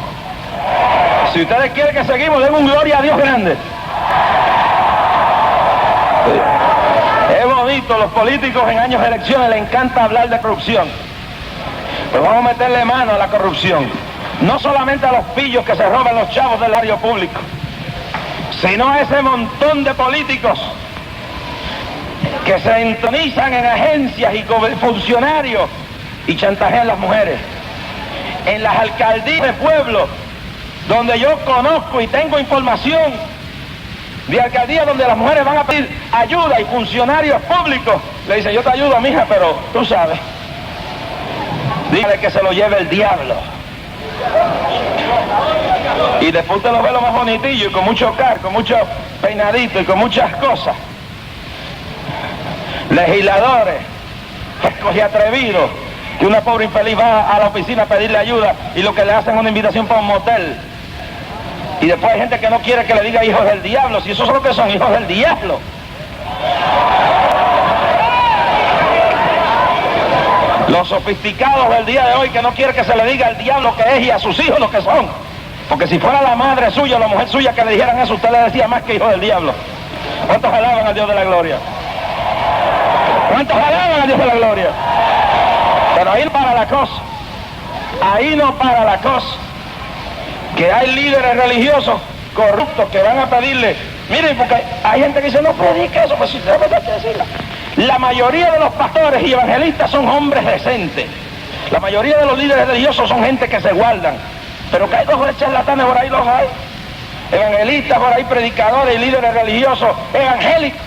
Si ustedes quieren que seguimos, den un gloria a Dios grande. Es bonito, los políticos en años de elecciones les encanta hablar de corrupción. Pues vamos a meterle mano a la corrupción. No solamente a los pillos que se roban los chavos del área público, sino a ese montón de políticos que se entronizan en agencias y funcionarios y chantajean a las mujeres. En las alcaldías de pueblos, donde yo conozco y tengo información de alcaldías donde las mujeres van a pedir ayuda y funcionarios públicos le dicen, yo te ayudo, mija, pero tú sabes, dígale que se lo lleve el diablo. Y después te lo ve lo más bonitillo y con mucho car, con mucho peinadito y con muchas cosas. Legisladores, frescos y atrevidos, que una pobre infeliz va a la oficina a pedirle ayuda y lo que le hacen es una invitación para un motel. Y después hay gente que no quiere que le diga hijos del diablo, si esos son los que son hijos del diablo. Los sofisticados del día de hoy que no quieren que se le diga al diablo que es y a sus hijos lo que son. Porque si fuera la madre suya o la mujer suya que le dijeran eso, usted le decía más que hijo del diablo. ¿Cuántos alaban al Dios de la gloria? ¿Cuántos alaban al Dios de la gloria? Pero ahí no para la cosa. Ahí no para la cosa. Que hay líderes religiosos corruptos que van a pedirle, miren, porque hay gente que dice, no predique eso, pues si usted no tiene que decirla. La mayoría de los pastores y evangelistas son hombres decentes. La mayoría de los líderes religiosos son gente que se guardan. Pero que hay dos charlatanes por ahí, los hay. Evangelistas por ahí, predicadores y líderes religiosos evangélicos.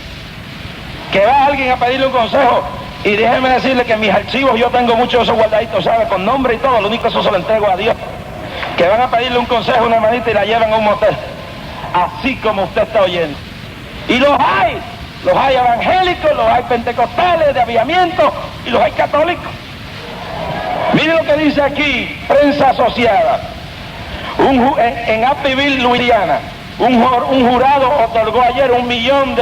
Que va alguien a pedirle un consejo. Y déjeme decirle que en mis archivos yo tengo muchos de esos guardaditos, ¿sabe? Con nombre y todo. Lo único que eso se lo entrego a Dios. Que van a pedirle un consejo a una hermanita y la llevan a un motel. Así como usted está oyendo. Y los hay evangélicos, los hay pentecostales, de aviamiento, y los hay católicos. Mire lo que dice aquí, prensa asociada. En Abbeville, Luisiana, un jurado otorgó ayer $1 millón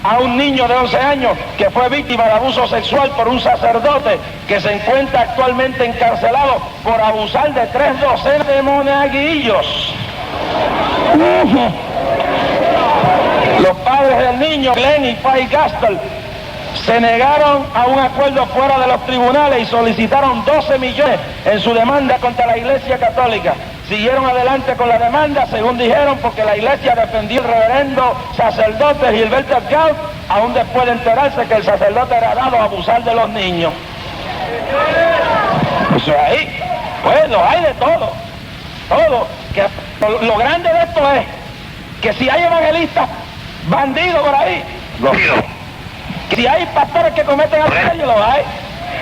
a un niño de 11 años que fue víctima de abuso sexual por un sacerdote que se encuentra actualmente encarcelado por abusar de 3 docenas de monaguillos. Los padres del niño, Glenn y Faye Gastel, se negaron a un acuerdo fuera de los tribunales y solicitaron 12 millones en su demanda contra la Iglesia Católica. Siguieron adelante con la demanda, según dijeron, porque la Iglesia defendió al reverendo sacerdote Gilberto Gaut, aún después de enterarse que el sacerdote era dado a abusar de los niños. Eso ahí, pues lo hay de todo. Que lo grande de esto es que si hay evangelistas bandidos por ahí, los hay. Si hay pastores que cometen adulterio, los hay.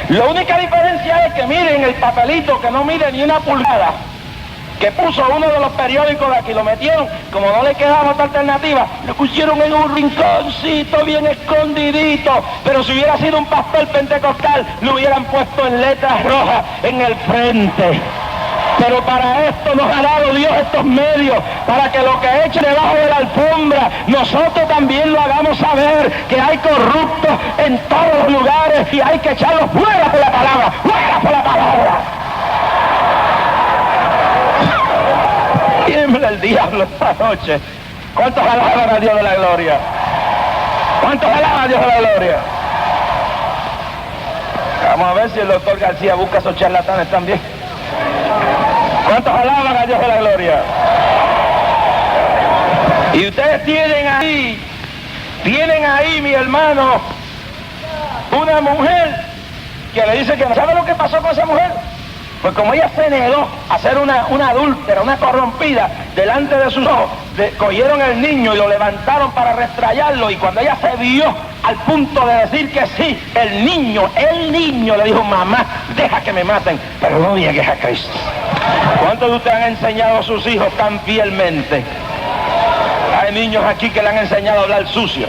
La única diferencia es que miren el papelito que no mide ni una pulgada, que puso uno de los periódicos de aquí, lo metieron, como no le quedaba otra alternativa, lo pusieron en un rinconcito bien escondidito, pero si hubiera sido un pastor pentecostal, lo hubieran puesto en letras rojas en el frente. Pero para esto nos ha dado Dios estos medios, para que lo que eche debajo de la alfombra, nosotros también lo hagamos saber, que hay corruptos en todos los lugares y hay que echarlos fuera por la palabra, fuera por la palabra. Tiembla el diablo esta noche. ¿Cuántos alaban a Dios de la gloria? ¿Cuántos alaban a Dios de la gloria? Vamos a ver si el doctor García busca esos charlatanes también. ¿Cuántos alaban a Dios de la gloria? Y ustedes tienen ahí, mi hermano, una mujer que le dice que no sabe lo que pasó con esa mujer. Pues como ella se negó a ser una adúltera, una corrompida, delante de sus ojos, cogieron el niño y lo levantaron para restrayarlo, y cuando ella se vio al punto de decir que sí, el niño le dijo: mamá, deja que me maten, pero no niegues a Cristo. ¿Cuántos de ustedes han enseñado a sus hijos tan fielmente? Hay niños aquí que le han enseñado a hablar sucio.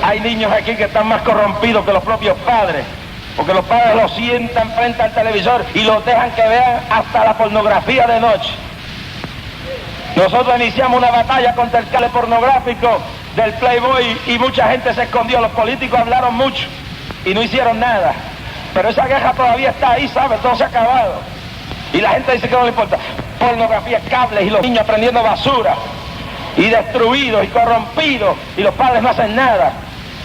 Hay niños aquí que están más corrompidos que los propios padres, porque los padres los sientan frente al televisor y los dejan que vean hasta la pornografía de noche. Nosotros iniciamos una batalla contra el cable pornográfico del Playboy y mucha gente se escondió. Los políticos hablaron mucho y no hicieron nada, pero esa guerra todavía está ahí, ¿sabes? Todo se ha acabado y la gente dice que no le importa. Pornografía, cables, y los niños aprendiendo basura y destruidos y corrompidos, y los padres no hacen nada,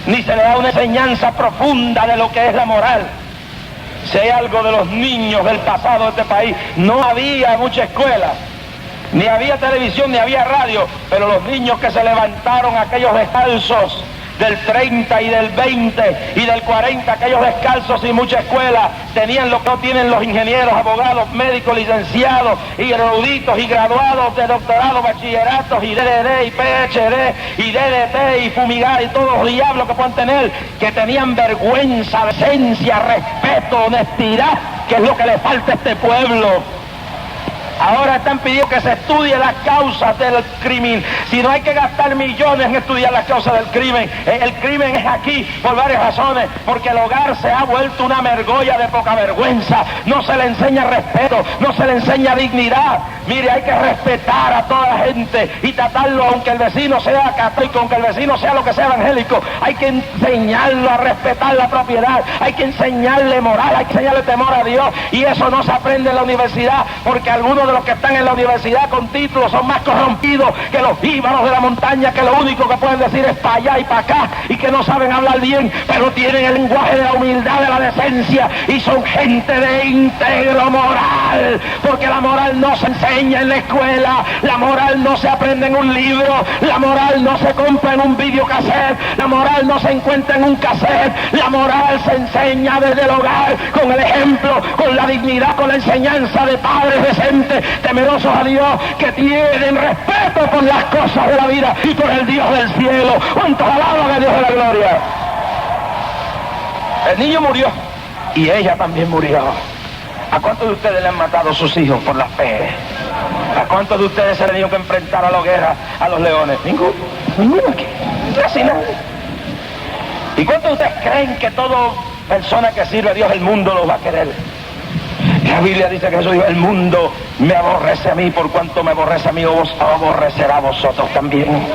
ni se le da una enseñanza profunda de lo que es la moral. Si hay algo de los niños del pasado de este país, no había mucha escuela, ni había televisión, ni había radio, pero los niños que se levantaron, aquellos descalzos del 30 y del 20 y del 40, aquellos descalzos sin mucha escuela, tenían lo que no tienen los ingenieros, abogados, médicos, licenciados y eruditos y graduados de doctorado, bachilleratos y DDD y PhD y DDT y fumigar y todos los diablos que puedan tener, que tenían vergüenza, decencia, respeto, honestidad, que es lo que le falta a este pueblo. Ahora están pidiendo que se estudie las causas del crimen. Si no, hay que gastar millones en estudiar las causas del crimen. El crimen es aquí por varias razones. Porque el hogar se ha vuelto una mergolla de poca vergüenza. No se le enseña respeto, no se le enseña dignidad. Mire, hay que respetar a toda la gente y tratarlo, aunque el vecino sea católico, aunque el vecino sea lo que sea evangélico. Hay que enseñarlo a respetar la propiedad. Hay que enseñarle moral, hay que enseñarle temor a Dios. Y eso no se aprende en la universidad, porque algunos de los que están en la universidad con títulos son más corrompidos que los jíbaros de la montaña, que lo único que pueden decir es para allá y para acá, y que no saben hablar bien, pero tienen el lenguaje de la humildad, de la decencia, y son gente de íntegro moral, porque la moral no se enseña en la escuela, la moral no se aprende en un libro, la moral no se compra en un videocassette, la moral no se encuentra en un cassette, la moral se enseña desde el hogar, con el ejemplo, con la dignidad, con la enseñanza de padres decentes, temerosos a Dios, que tienen respeto por las cosas de la vida y por el Dios del cielo. ¿Cuántos alaban a Dios de la gloria? El niño murió y ella también murió. ¿A cuántos de ustedes le han matado a sus hijos por la fe? ¿A cuántos de ustedes se han tenido que enfrentar a la hoguera, a los leones? Ninguno. Ninguno aquí. Casi nadie. ¿Y cuántos de ustedes creen que toda persona que sirve a Dios, el mundo lo va a querer? La Biblia dice que Jesús dijo: el mundo me aborrece a mí, por cuanto me aborrece a mí, os aborrecerá a vosotros también.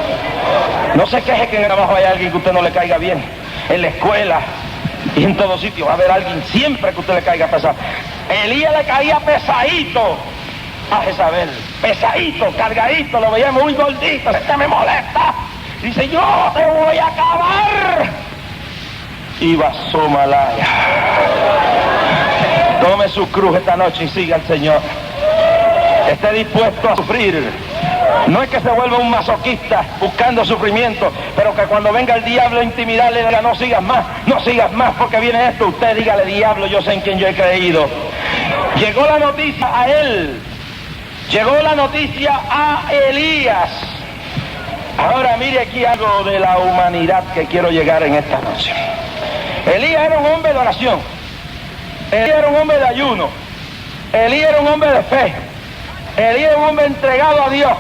No se queje que en el trabajo hay alguien que a usted no le caiga bien. En la escuela y en todo sitio va a haber alguien siempre que usted le caiga pesado. Elías le caía pesadito a Jezabel, pesadito, cargadito, lo veía muy gordito. Este me molesta. Dice: yo te voy a acabar. Y basó Malaya. Tome su cruz esta noche y siga al Señor. Esté dispuesto a sufrir. No es que se vuelva un masoquista buscando sufrimiento, pero que cuando venga el diablo a intimidarle, diga: no sigas más, porque viene esto. Usted dígale: diablo, yo sé en quién yo he creído. Llegó la noticia a él, llegó la noticia a Elías. Ahora mire aquí algo de la humanidad que quiero llegar en esta noche. Elías era un hombre de oración, Elías era un hombre de ayuno, Elías era un hombre de fe, Elías era un hombre entregado a Dios.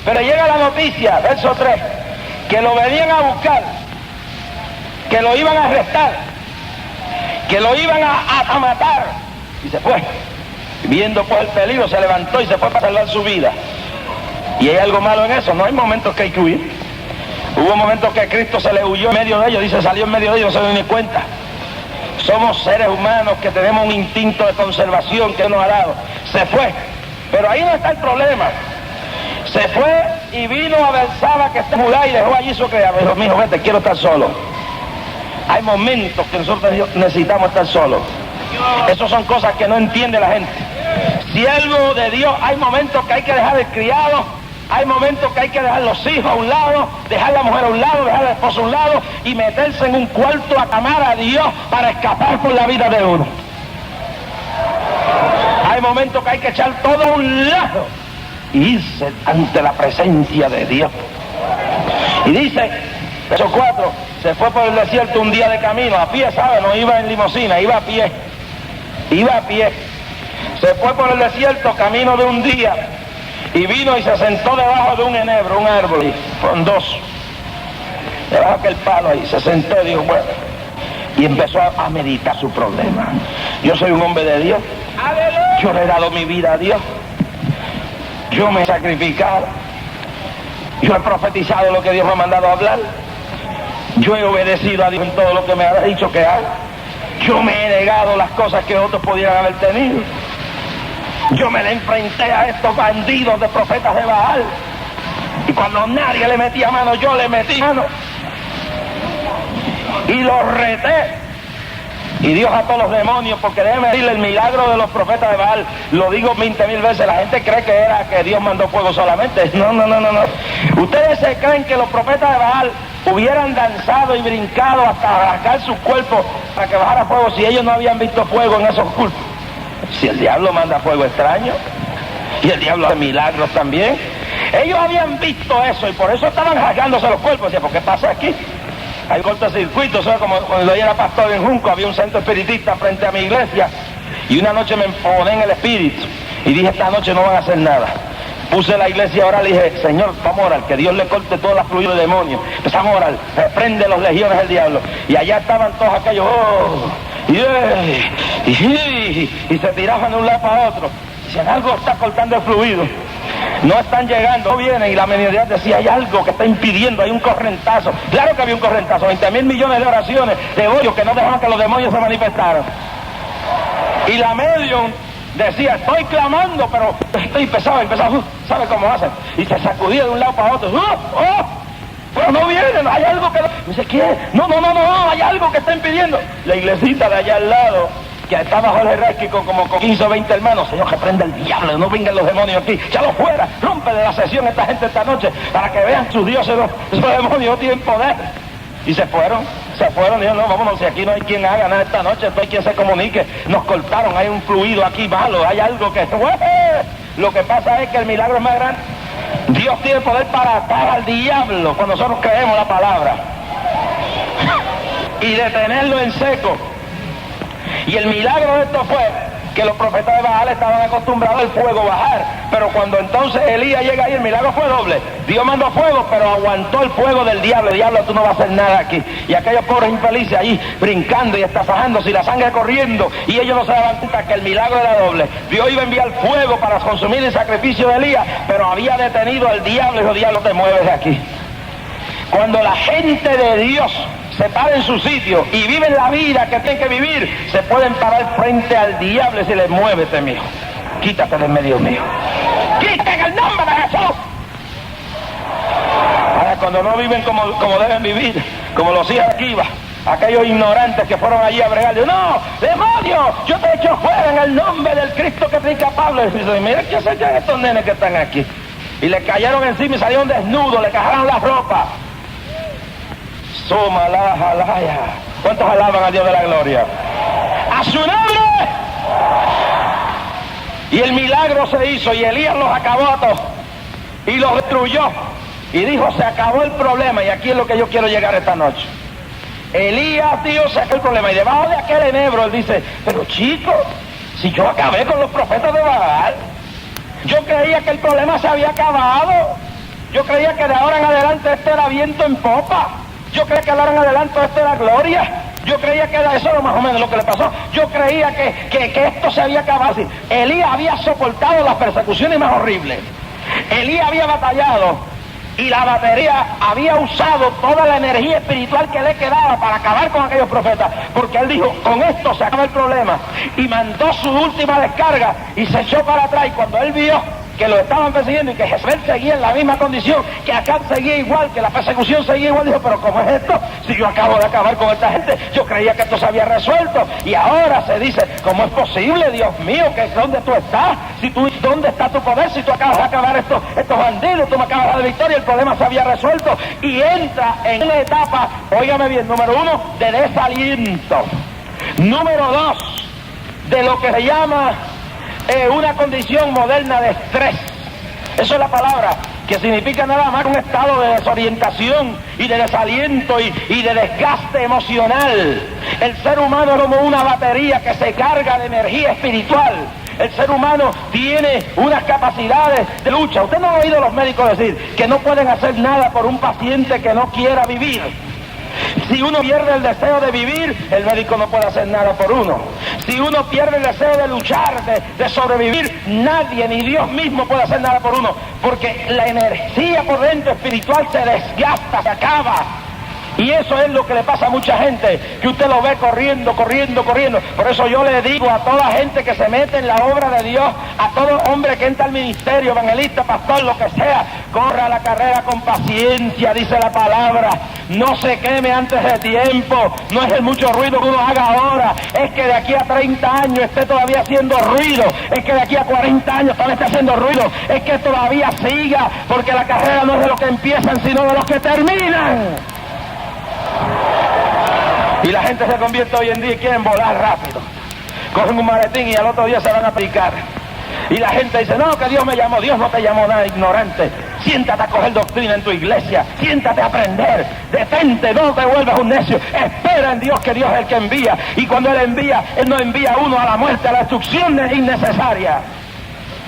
Pero llega la noticia, verso 3, que lo venían a buscar, que lo iban a arrestar, que lo iban a matar, y se fue. Viendo pues el peligro, se levantó y se fue para salvar su vida. Y hay algo malo en eso, no hay momentos que hay que huir. Hubo momentos que Cristo se le huyó en medio de ellos, dice: salió en medio de ellos, no se dio ni cuenta. Somos seres humanos que tenemos un instinto de conservación que nos ha dado. Se fue, pero ahí no está el problema. Se fue y vino a Bersaba, que está en Judá, y dejó allí su criado. Dijo: mijo, vete, quiero estar solo. Hay momentos que nosotros necesitamos estar solos. Esas son cosas que no entiende la gente. Siervo de Dios, hay momentos que hay que dejar el criado, hay momentos que hay que dejar los hijos a un lado, dejar la mujer a un lado, dejar al esposo a un lado y meterse en un cuarto a clamar a Dios para escapar por la vida de uno. Hay momentos que hay que echar todo a un lado y irse ante la presencia de Dios. Y dice, verso 4, se fue por el desierto un día de camino, a pie, ¿sabe? No iba en limusina, iba a pie. Iba a pie. Se fue por el desierto camino de un día y vino y se sentó debajo de un enebro, un árbol, frondoso, debajo de aquel palo ahí, se sentó y dijo: bueno, y empezó a meditar su problema. Yo soy un hombre de Dios, yo le he dado mi vida a Dios, yo me he sacrificado, yo he profetizado lo que Dios me ha mandado a hablar, yo he obedecido a Dios en todo lo que me ha dicho que haga, yo me he negado las cosas que otros pudieran haber tenido. Yo me le enfrenté a estos bandidos de profetas de Baal. Y cuando nadie le metía mano, yo le metí mano. Y los reté. Y Dios ató los demonios, porque déjeme decirle, el milagro de los profetas de Baal, lo digo 20,000 veces, la gente cree que era que Dios mandó fuego solamente. No. Ustedes se creen que los profetas de Baal hubieran danzado y brincado hasta arrancar sus cuerpos para que bajara fuego si ellos no habían visto fuego en esos cultos. Si el diablo manda fuego extraño y el diablo hace milagros también. Ellos habían visto eso y por eso estaban rasgándose los cuerpos. Decía: ¿por qué pasa aquí? Hay cortocircuitos, ¿sabes? Como cuando yo era pastor en Junco, había un centro espiritista frente a mi iglesia y una noche me enfogoné en el espíritu y dije: esta noche no van a hacer nada. Puse la iglesia a orar y dije: Señor, vamos a orar, que Dios le corte todas las fluidos de demonios. Empezamos a orar, reprende los legiones del diablo. Y allá estaban todos aquellos, y se tiraban de un lado para otro. Dicen: algo está cortando el fluido. No están llegando, no vienen. Y la mediodía decía: hay algo que está impidiendo, hay un correntazo. Claro que había un correntazo, 20,000 millones de oraciones de hoyos que no dejaban que los demonios se manifestaran. Y la medium decía, estoy clamando, pero estoy pesado, ¿sabe cómo hacen? Y se sacudía de un lado para otro, pero no vienen, hay algo que... Dice, ¿qué? No, hay algo que está impidiendo. La iglesita de allá al lado, que estaba Jorge Resqui con como 15 o 20 hermanos, Señor, reprenda el diablo, no vengan los demonios aquí, ¡échalo fuera! Rompe de la sesión esta gente esta noche, para que vean sus dioses, esos demonios no tienen poder. Y se fueron, dijeron, no, vámonos, si aquí no hay quien haga nada esta noche, no hay quien se comunique, nos cortaron, hay un fluido aquí malo, hay algo que... Lo que pasa es que el milagro es más grande. Dios tiene poder para atar al diablo cuando nosotros creemos la palabra y detenerlo en seco. Y el milagro de esto fue que los profetas de Baal estaban acostumbrados al fuego bajar, pero cuando entonces Elías llega ahí, el milagro fue doble. Dios mandó fuego, pero aguantó el fuego del diablo. El diablo, tú no vas a hacer nada aquí. Y aquellos pobres infelices ahí brincando y estafajándose y la sangre corriendo, y ellos no se daban cuenta que el milagro era doble. Dios iba a enviar fuego para consumir el sacrificio de Elías, pero había detenido al diablo y dijo, diablo, te mueves de aquí. Cuando la gente de Dios se para en su sitio y viven la vida que tienen que vivir, se pueden parar frente al diablo y decirle, muévete, mijo, quítate del medio mío, quítate en el nombre de Jesús. Ahora, cuando no viven como deben vivir, como los hijos de Akiva, aquellos ignorantes que fueron allí a bregar, no, demonio, yo te echo fuera en el nombre del Cristo que te Pablo. Y dice, mira qué se echan estos nenes que están aquí. Y le cayeron encima y salieron desnudos, le cajaron la ropa. Somalaya. ¿Cuántos alaban a Dios de la gloria? ¡A su nombre! Y el milagro se hizo y Elías los acabó a todos y los destruyó y dijo, se acabó el problema. Y aquí es lo que yo quiero llegar esta noche. Elías, Dios, se acabó el problema, y debajo de aquel enebro él dice, pero chicos, si yo acabé con los profetas de Baal, yo creía que el problema se había acabado, yo creía que de ahora en adelante esto era viento en popa, yo creía que de ahora en adelante esto era gloria, yo creía que era eso más o menos lo que le pasó, yo creía que esto se había acabado. Así, Elías había soportado las persecuciones más horribles, Elías había batallado y la batería había usado toda la energía espiritual que le quedaba para acabar con aquellos profetas, porque él dijo, con esto se acaba el problema, y mandó su última descarga y se echó para atrás. Y cuando él vio que lo estaban persiguiendo y que Jezabel seguía en la misma condición, que Acab seguía igual, que la persecución seguía igual, dijo, pero ¿cómo es esto? Si yo acabo de acabar con esta gente, yo creía que esto se había resuelto, y ahora se dice, ¿cómo es posible, Dios mío, que dónde tú estás? Si tú, ¿dónde está tu poder? Si tú acabas de acabar estos bandidos, tú me acabas de dar victoria, el problema se había resuelto, y entra en una etapa, óigame bien, número 1, de desaliento, número 2, de lo que se llama una condición moderna de estrés. Eso es la palabra, que significa nada más un estado de desorientación y de desaliento y de desgaste emocional. El ser humano es como una batería que se carga de energía espiritual. El ser humano tiene unas capacidades de lucha. Usted no ha oído a los médicos decir que no pueden hacer nada por un paciente que no quiera vivir. Si uno pierde el deseo de vivir, el médico no puede hacer nada por uno. Si uno pierde el deseo de luchar, de sobrevivir, nadie, ni Dios mismo puede hacer nada por uno, porque la energía por dentro espiritual se desgasta, se acaba. Y eso es lo que le pasa a mucha gente, que usted lo ve corriendo. Por eso yo le digo a toda gente que se mete en la obra de Dios, a todo hombre que entra al ministerio, evangelista, pastor, lo que sea, corra la carrera con paciencia, dice la palabra. No se queme antes de tiempo. No es el mucho ruido que uno haga ahora, es que de aquí a 30 años esté todavía haciendo ruido, es que de aquí a 40 años todavía esté haciendo ruido, es que todavía siga, porque la carrera no es de los que empiezan, sino de los que terminan. Y la gente se convierte hoy en día y quieren volar rápido. Cogen un maletín y al otro día se van a picar. Y la gente dice, no, que Dios me llamó. Dios no te llamó nada, ignorante. Siéntate a coger doctrina en tu iglesia. Siéntate a aprender. Detente, no te vuelvas un necio. Espera en Dios, que Dios es el que envía. Y cuando Él envía, Él no envía a uno a la muerte, a la destrucción innecesaria.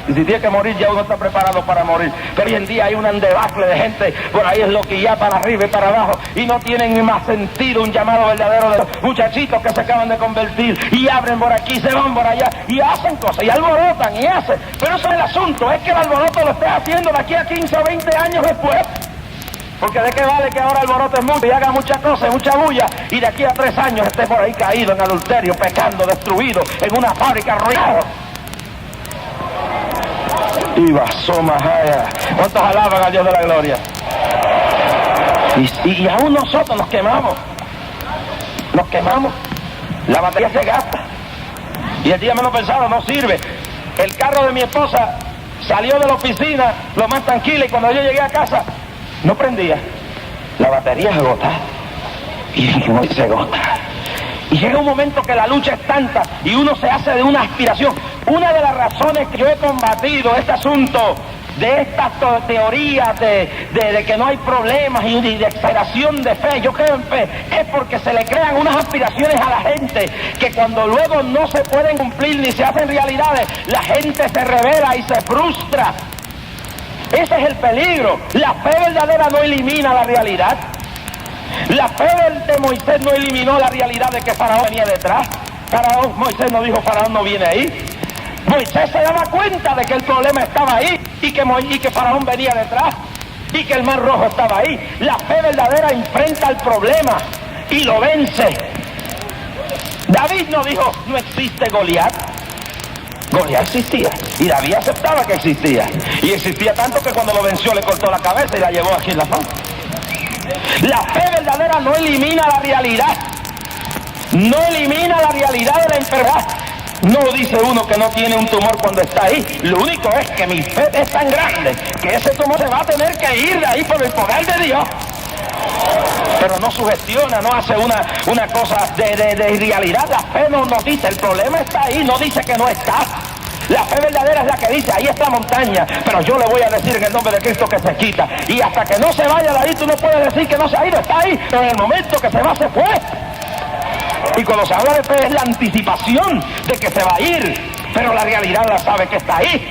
Y si tiene que morir, ya uno está preparado para morir. Pero hoy en día hay una debacle de gente por ahí, es lo que ya para arriba y para abajo, y no tienen ni más sentido un llamado verdadero de los muchachitos que se acaban de convertir y abren por aquí, se van por allá y hacen cosas y alborotan y hacen. Pero eso es el asunto, es que el alboroto lo estés haciendo de aquí a 15 o 20 años después. Porque de qué vale que ahora alborotes mucho y haga muchas cosas, mucha bulla, y de aquí a 3 años esté por ahí caído en adulterio, pecando, destruido, en una fábrica arruinado. Y basó Mahaya. ¿Cuántos alaban a Dios de la gloria? Y aún nosotros nos quemamos. Nos quemamos. La batería se gasta. Y el día menos pensado no sirve. El carro de mi esposa salió de la oficina lo más tranquila y cuando yo llegué a casa no prendía. La batería se agota. Y no se agota. Y llega un momento que la lucha es tanta y uno se hace de una aspiración. Una de las razones que yo he combatido este asunto de estas teorías de que no hay problemas y de exageración de fe, yo creo en fe, es porque se le crean unas aspiraciones a la gente que cuando luego no se pueden cumplir ni se hacen realidades, la gente se revela y se frustra. Ese es el peligro. La fe verdadera no elimina la realidad. La fe de Moisés no eliminó la realidad de que Faraón venía detrás. Moisés no dijo Faraón no viene ahí. Moisés se daba cuenta de que el problema estaba ahí y que Faraón venía detrás y que el mar rojo estaba ahí. La fe verdadera enfrenta el problema y lo vence. David no dijo no existe Goliat. Goliat existía y David aceptaba que existía. Y existía tanto que cuando lo venció le cortó la cabeza y la llevó aquí en la mano. La fe verdadera no elimina la realidad. No elimina la realidad de la enfermedad. No dice uno que no tiene un tumor cuando está ahí. Lo único es que mi fe es tan grande que ese tumor se va a tener que ir de ahí por el poder de Dios. Pero no sugestiona, no hace una cosa de realidad. La fe no nos dice, el problema está ahí, no dice que no está. La fe verdadera es la que dice, ahí está la montaña, pero yo le voy a decir en el nombre de Cristo que se quita. Y hasta que no se vaya de ahí, tú no puedes decir que no se ha ido, está ahí, pero en el momento que se va, se fue. Y cuando se habla de fe es la anticipación de que se va a ir, pero la realidad la sabe que está ahí.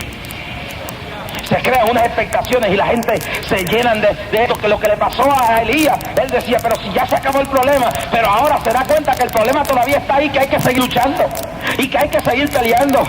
Se crean unas expectaciones y la gente se llenan de esto, que lo que le pasó a Elías, él decía, pero si ya se acabó el problema, pero ahora se da cuenta que el problema todavía está ahí, que hay que seguir luchando y que hay que seguir peleando.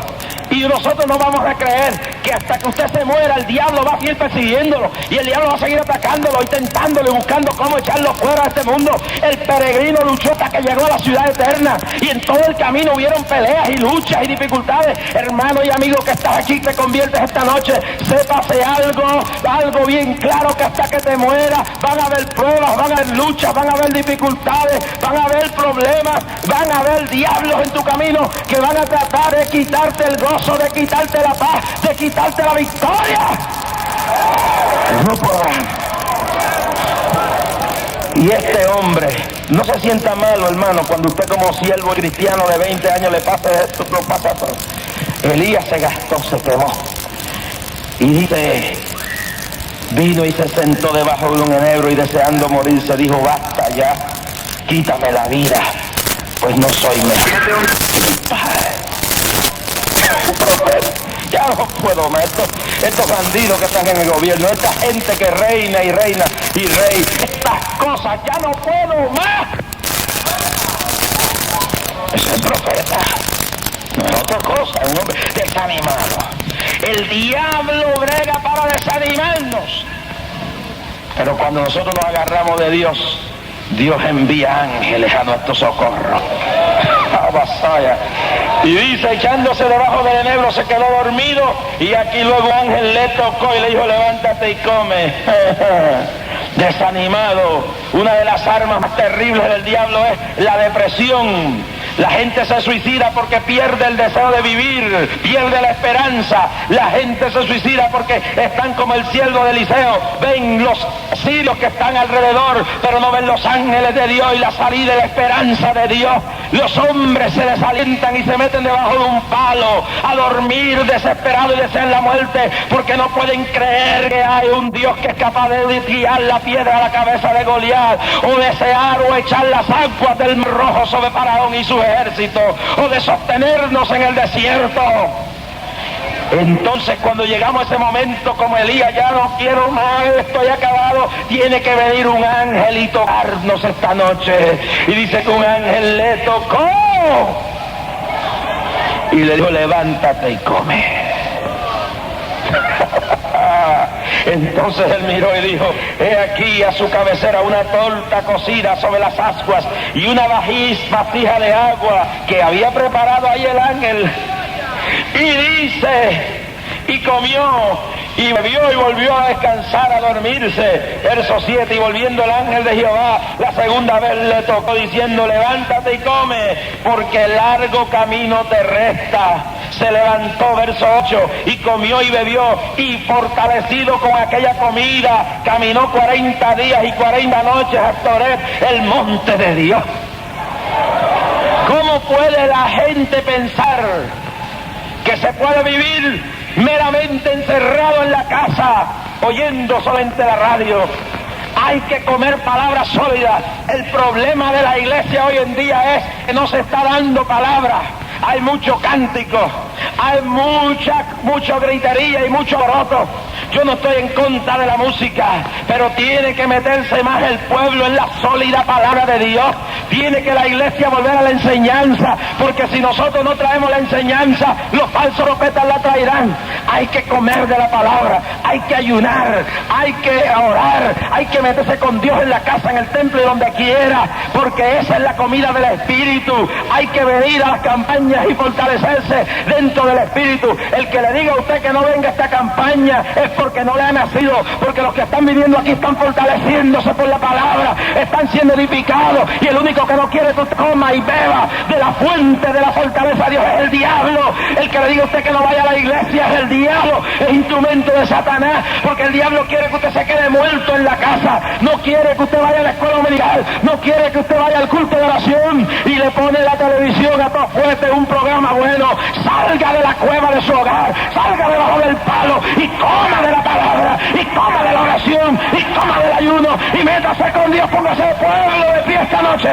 Y nosotros no vamos a creer que hasta que usted se muera el diablo va a seguir persiguiéndolo y el diablo va a seguir atacándolo y tentándolo y buscando cómo echarlo fuera de este mundo. El peregrino luchó hasta que llegó a la ciudad eterna y en todo el camino hubieron peleas y luchas y dificultades. Hermano y amigo que estás aquí, te conviertes esta noche, sépase algo bien claro, que hasta que te mueras van a haber pruebas, van a haber luchas, van a haber dificultades, van a haber problemas, van a haber diablos en tu camino que van a tratar de quitarte el gozo, de quitarte la paz, de quitarte la victoria. No podrán. Y este hombre, no se sienta malo, hermano, cuando usted como siervo cristiano de 20 años le pase esto, lo pasa todo. Elías se gastó, se quemó. Y dice, vino y se sentó debajo de un enebro y deseando morirse dijo, basta ya, quítame la vida, pues no soy mejor. Ya no puedo más, estos bandidos que están en el gobierno, esta gente que reina y reina y rey, estas cosas, ya no puedo más. Ese es el profeta, no es otra cosa, es un hombre desanimado. El diablo brega para desanimarnos, pero cuando nosotros nos agarramos de Dios, Dios envía ángeles a nuestro socorro. Vasaya. Y dice, echándose debajo del enebro se quedó dormido y aquí luego un ángel le tocó y le dijo, levántate y come. Desanimado. Una de las armas más terribles del diablo es la depresión. La gente se suicida porque pierde el deseo de vivir, pierde la esperanza. La gente se suicida porque están como el siervo de Eliseo. Ven los sirios que están alrededor, pero no ven los ángeles de Dios y la salida y la esperanza de Dios. Los hombres se desalientan y se meten debajo de un palo a dormir desesperados y desean la muerte porque no pueden creer que hay un Dios que es capaz de tirar la piedra a la cabeza de Goliat, o desear o echar las aguas del Mar Rojo sobre Faraón y su ejército, o de sostenernos en el desierto. Entonces cuando llegamos a ese momento como Elías, ya no quiero más, estoy acabado, tiene que venir un ángel y tocarnos esta noche. Y dice que un ángel le tocó y le dijo, levántate y come. Entonces él miró y dijo, he aquí a su cabecera una torta cocida sobre las ascuas y una vasija de agua que había preparado ahí el ángel. Y y comió y bebió y volvió a descansar, a dormirse. Verso 7, y volviendo el ángel de Jehová la segunda vez le tocó diciendo, levántate y come, porque largo camino te resta. Se levantó, verso 8, y comió y bebió, y fortalecido con aquella comida, caminó 40 días y 40 noches hasta Horeb, el monte de Dios. ¿Cómo puede la gente pensar que se puede vivir meramente encerrado en la casa, oyendo solamente la radio? Hay que comer palabras sólidas. El problema de la iglesia hoy en día es que no se está dando palabra. Hay mucho cántico, hay mucha gritería y mucho broto. Yo no estoy en contra de la música, pero tiene que meterse más el pueblo en la sólida palabra de Dios. Tiene que la iglesia volver a la enseñanza, porque si nosotros no traemos la enseñanza, los falsos profetas la traerán. Hay que comer de la palabra, hay que ayunar, hay que orar, hay que meterse con Dios en la casa, en el templo y donde quiera, porque esa es la comida del Espíritu. Hay que venir a las campañas y fortalecerse dentro del Espíritu. El que le diga a usted que no venga a esta campaña es porque no le ha nacido, porque los que están viviendo aquí están fortaleciéndose por la palabra, están siendo edificados, y el único que no quiere que usted coma y beba de la fuente de la fortaleza de Dios es el diablo. El que le diga a usted que no vaya a la iglesia es el diablo, es instrumento de Satanás, porque el diablo quiere que usted se quede muerto en la casa, no quiere que usted vaya a la escuela dominical, no quiere que usted vaya al culto de oración, y le pone la televisión a todo fuerte, un programa bueno. Salga de la cueva de su hogar, salga debajo del palo y coma de la palabra, y coma de la oración, y coma del ayuno, y métase con Dios, póngase el pueblo de pie esta noche.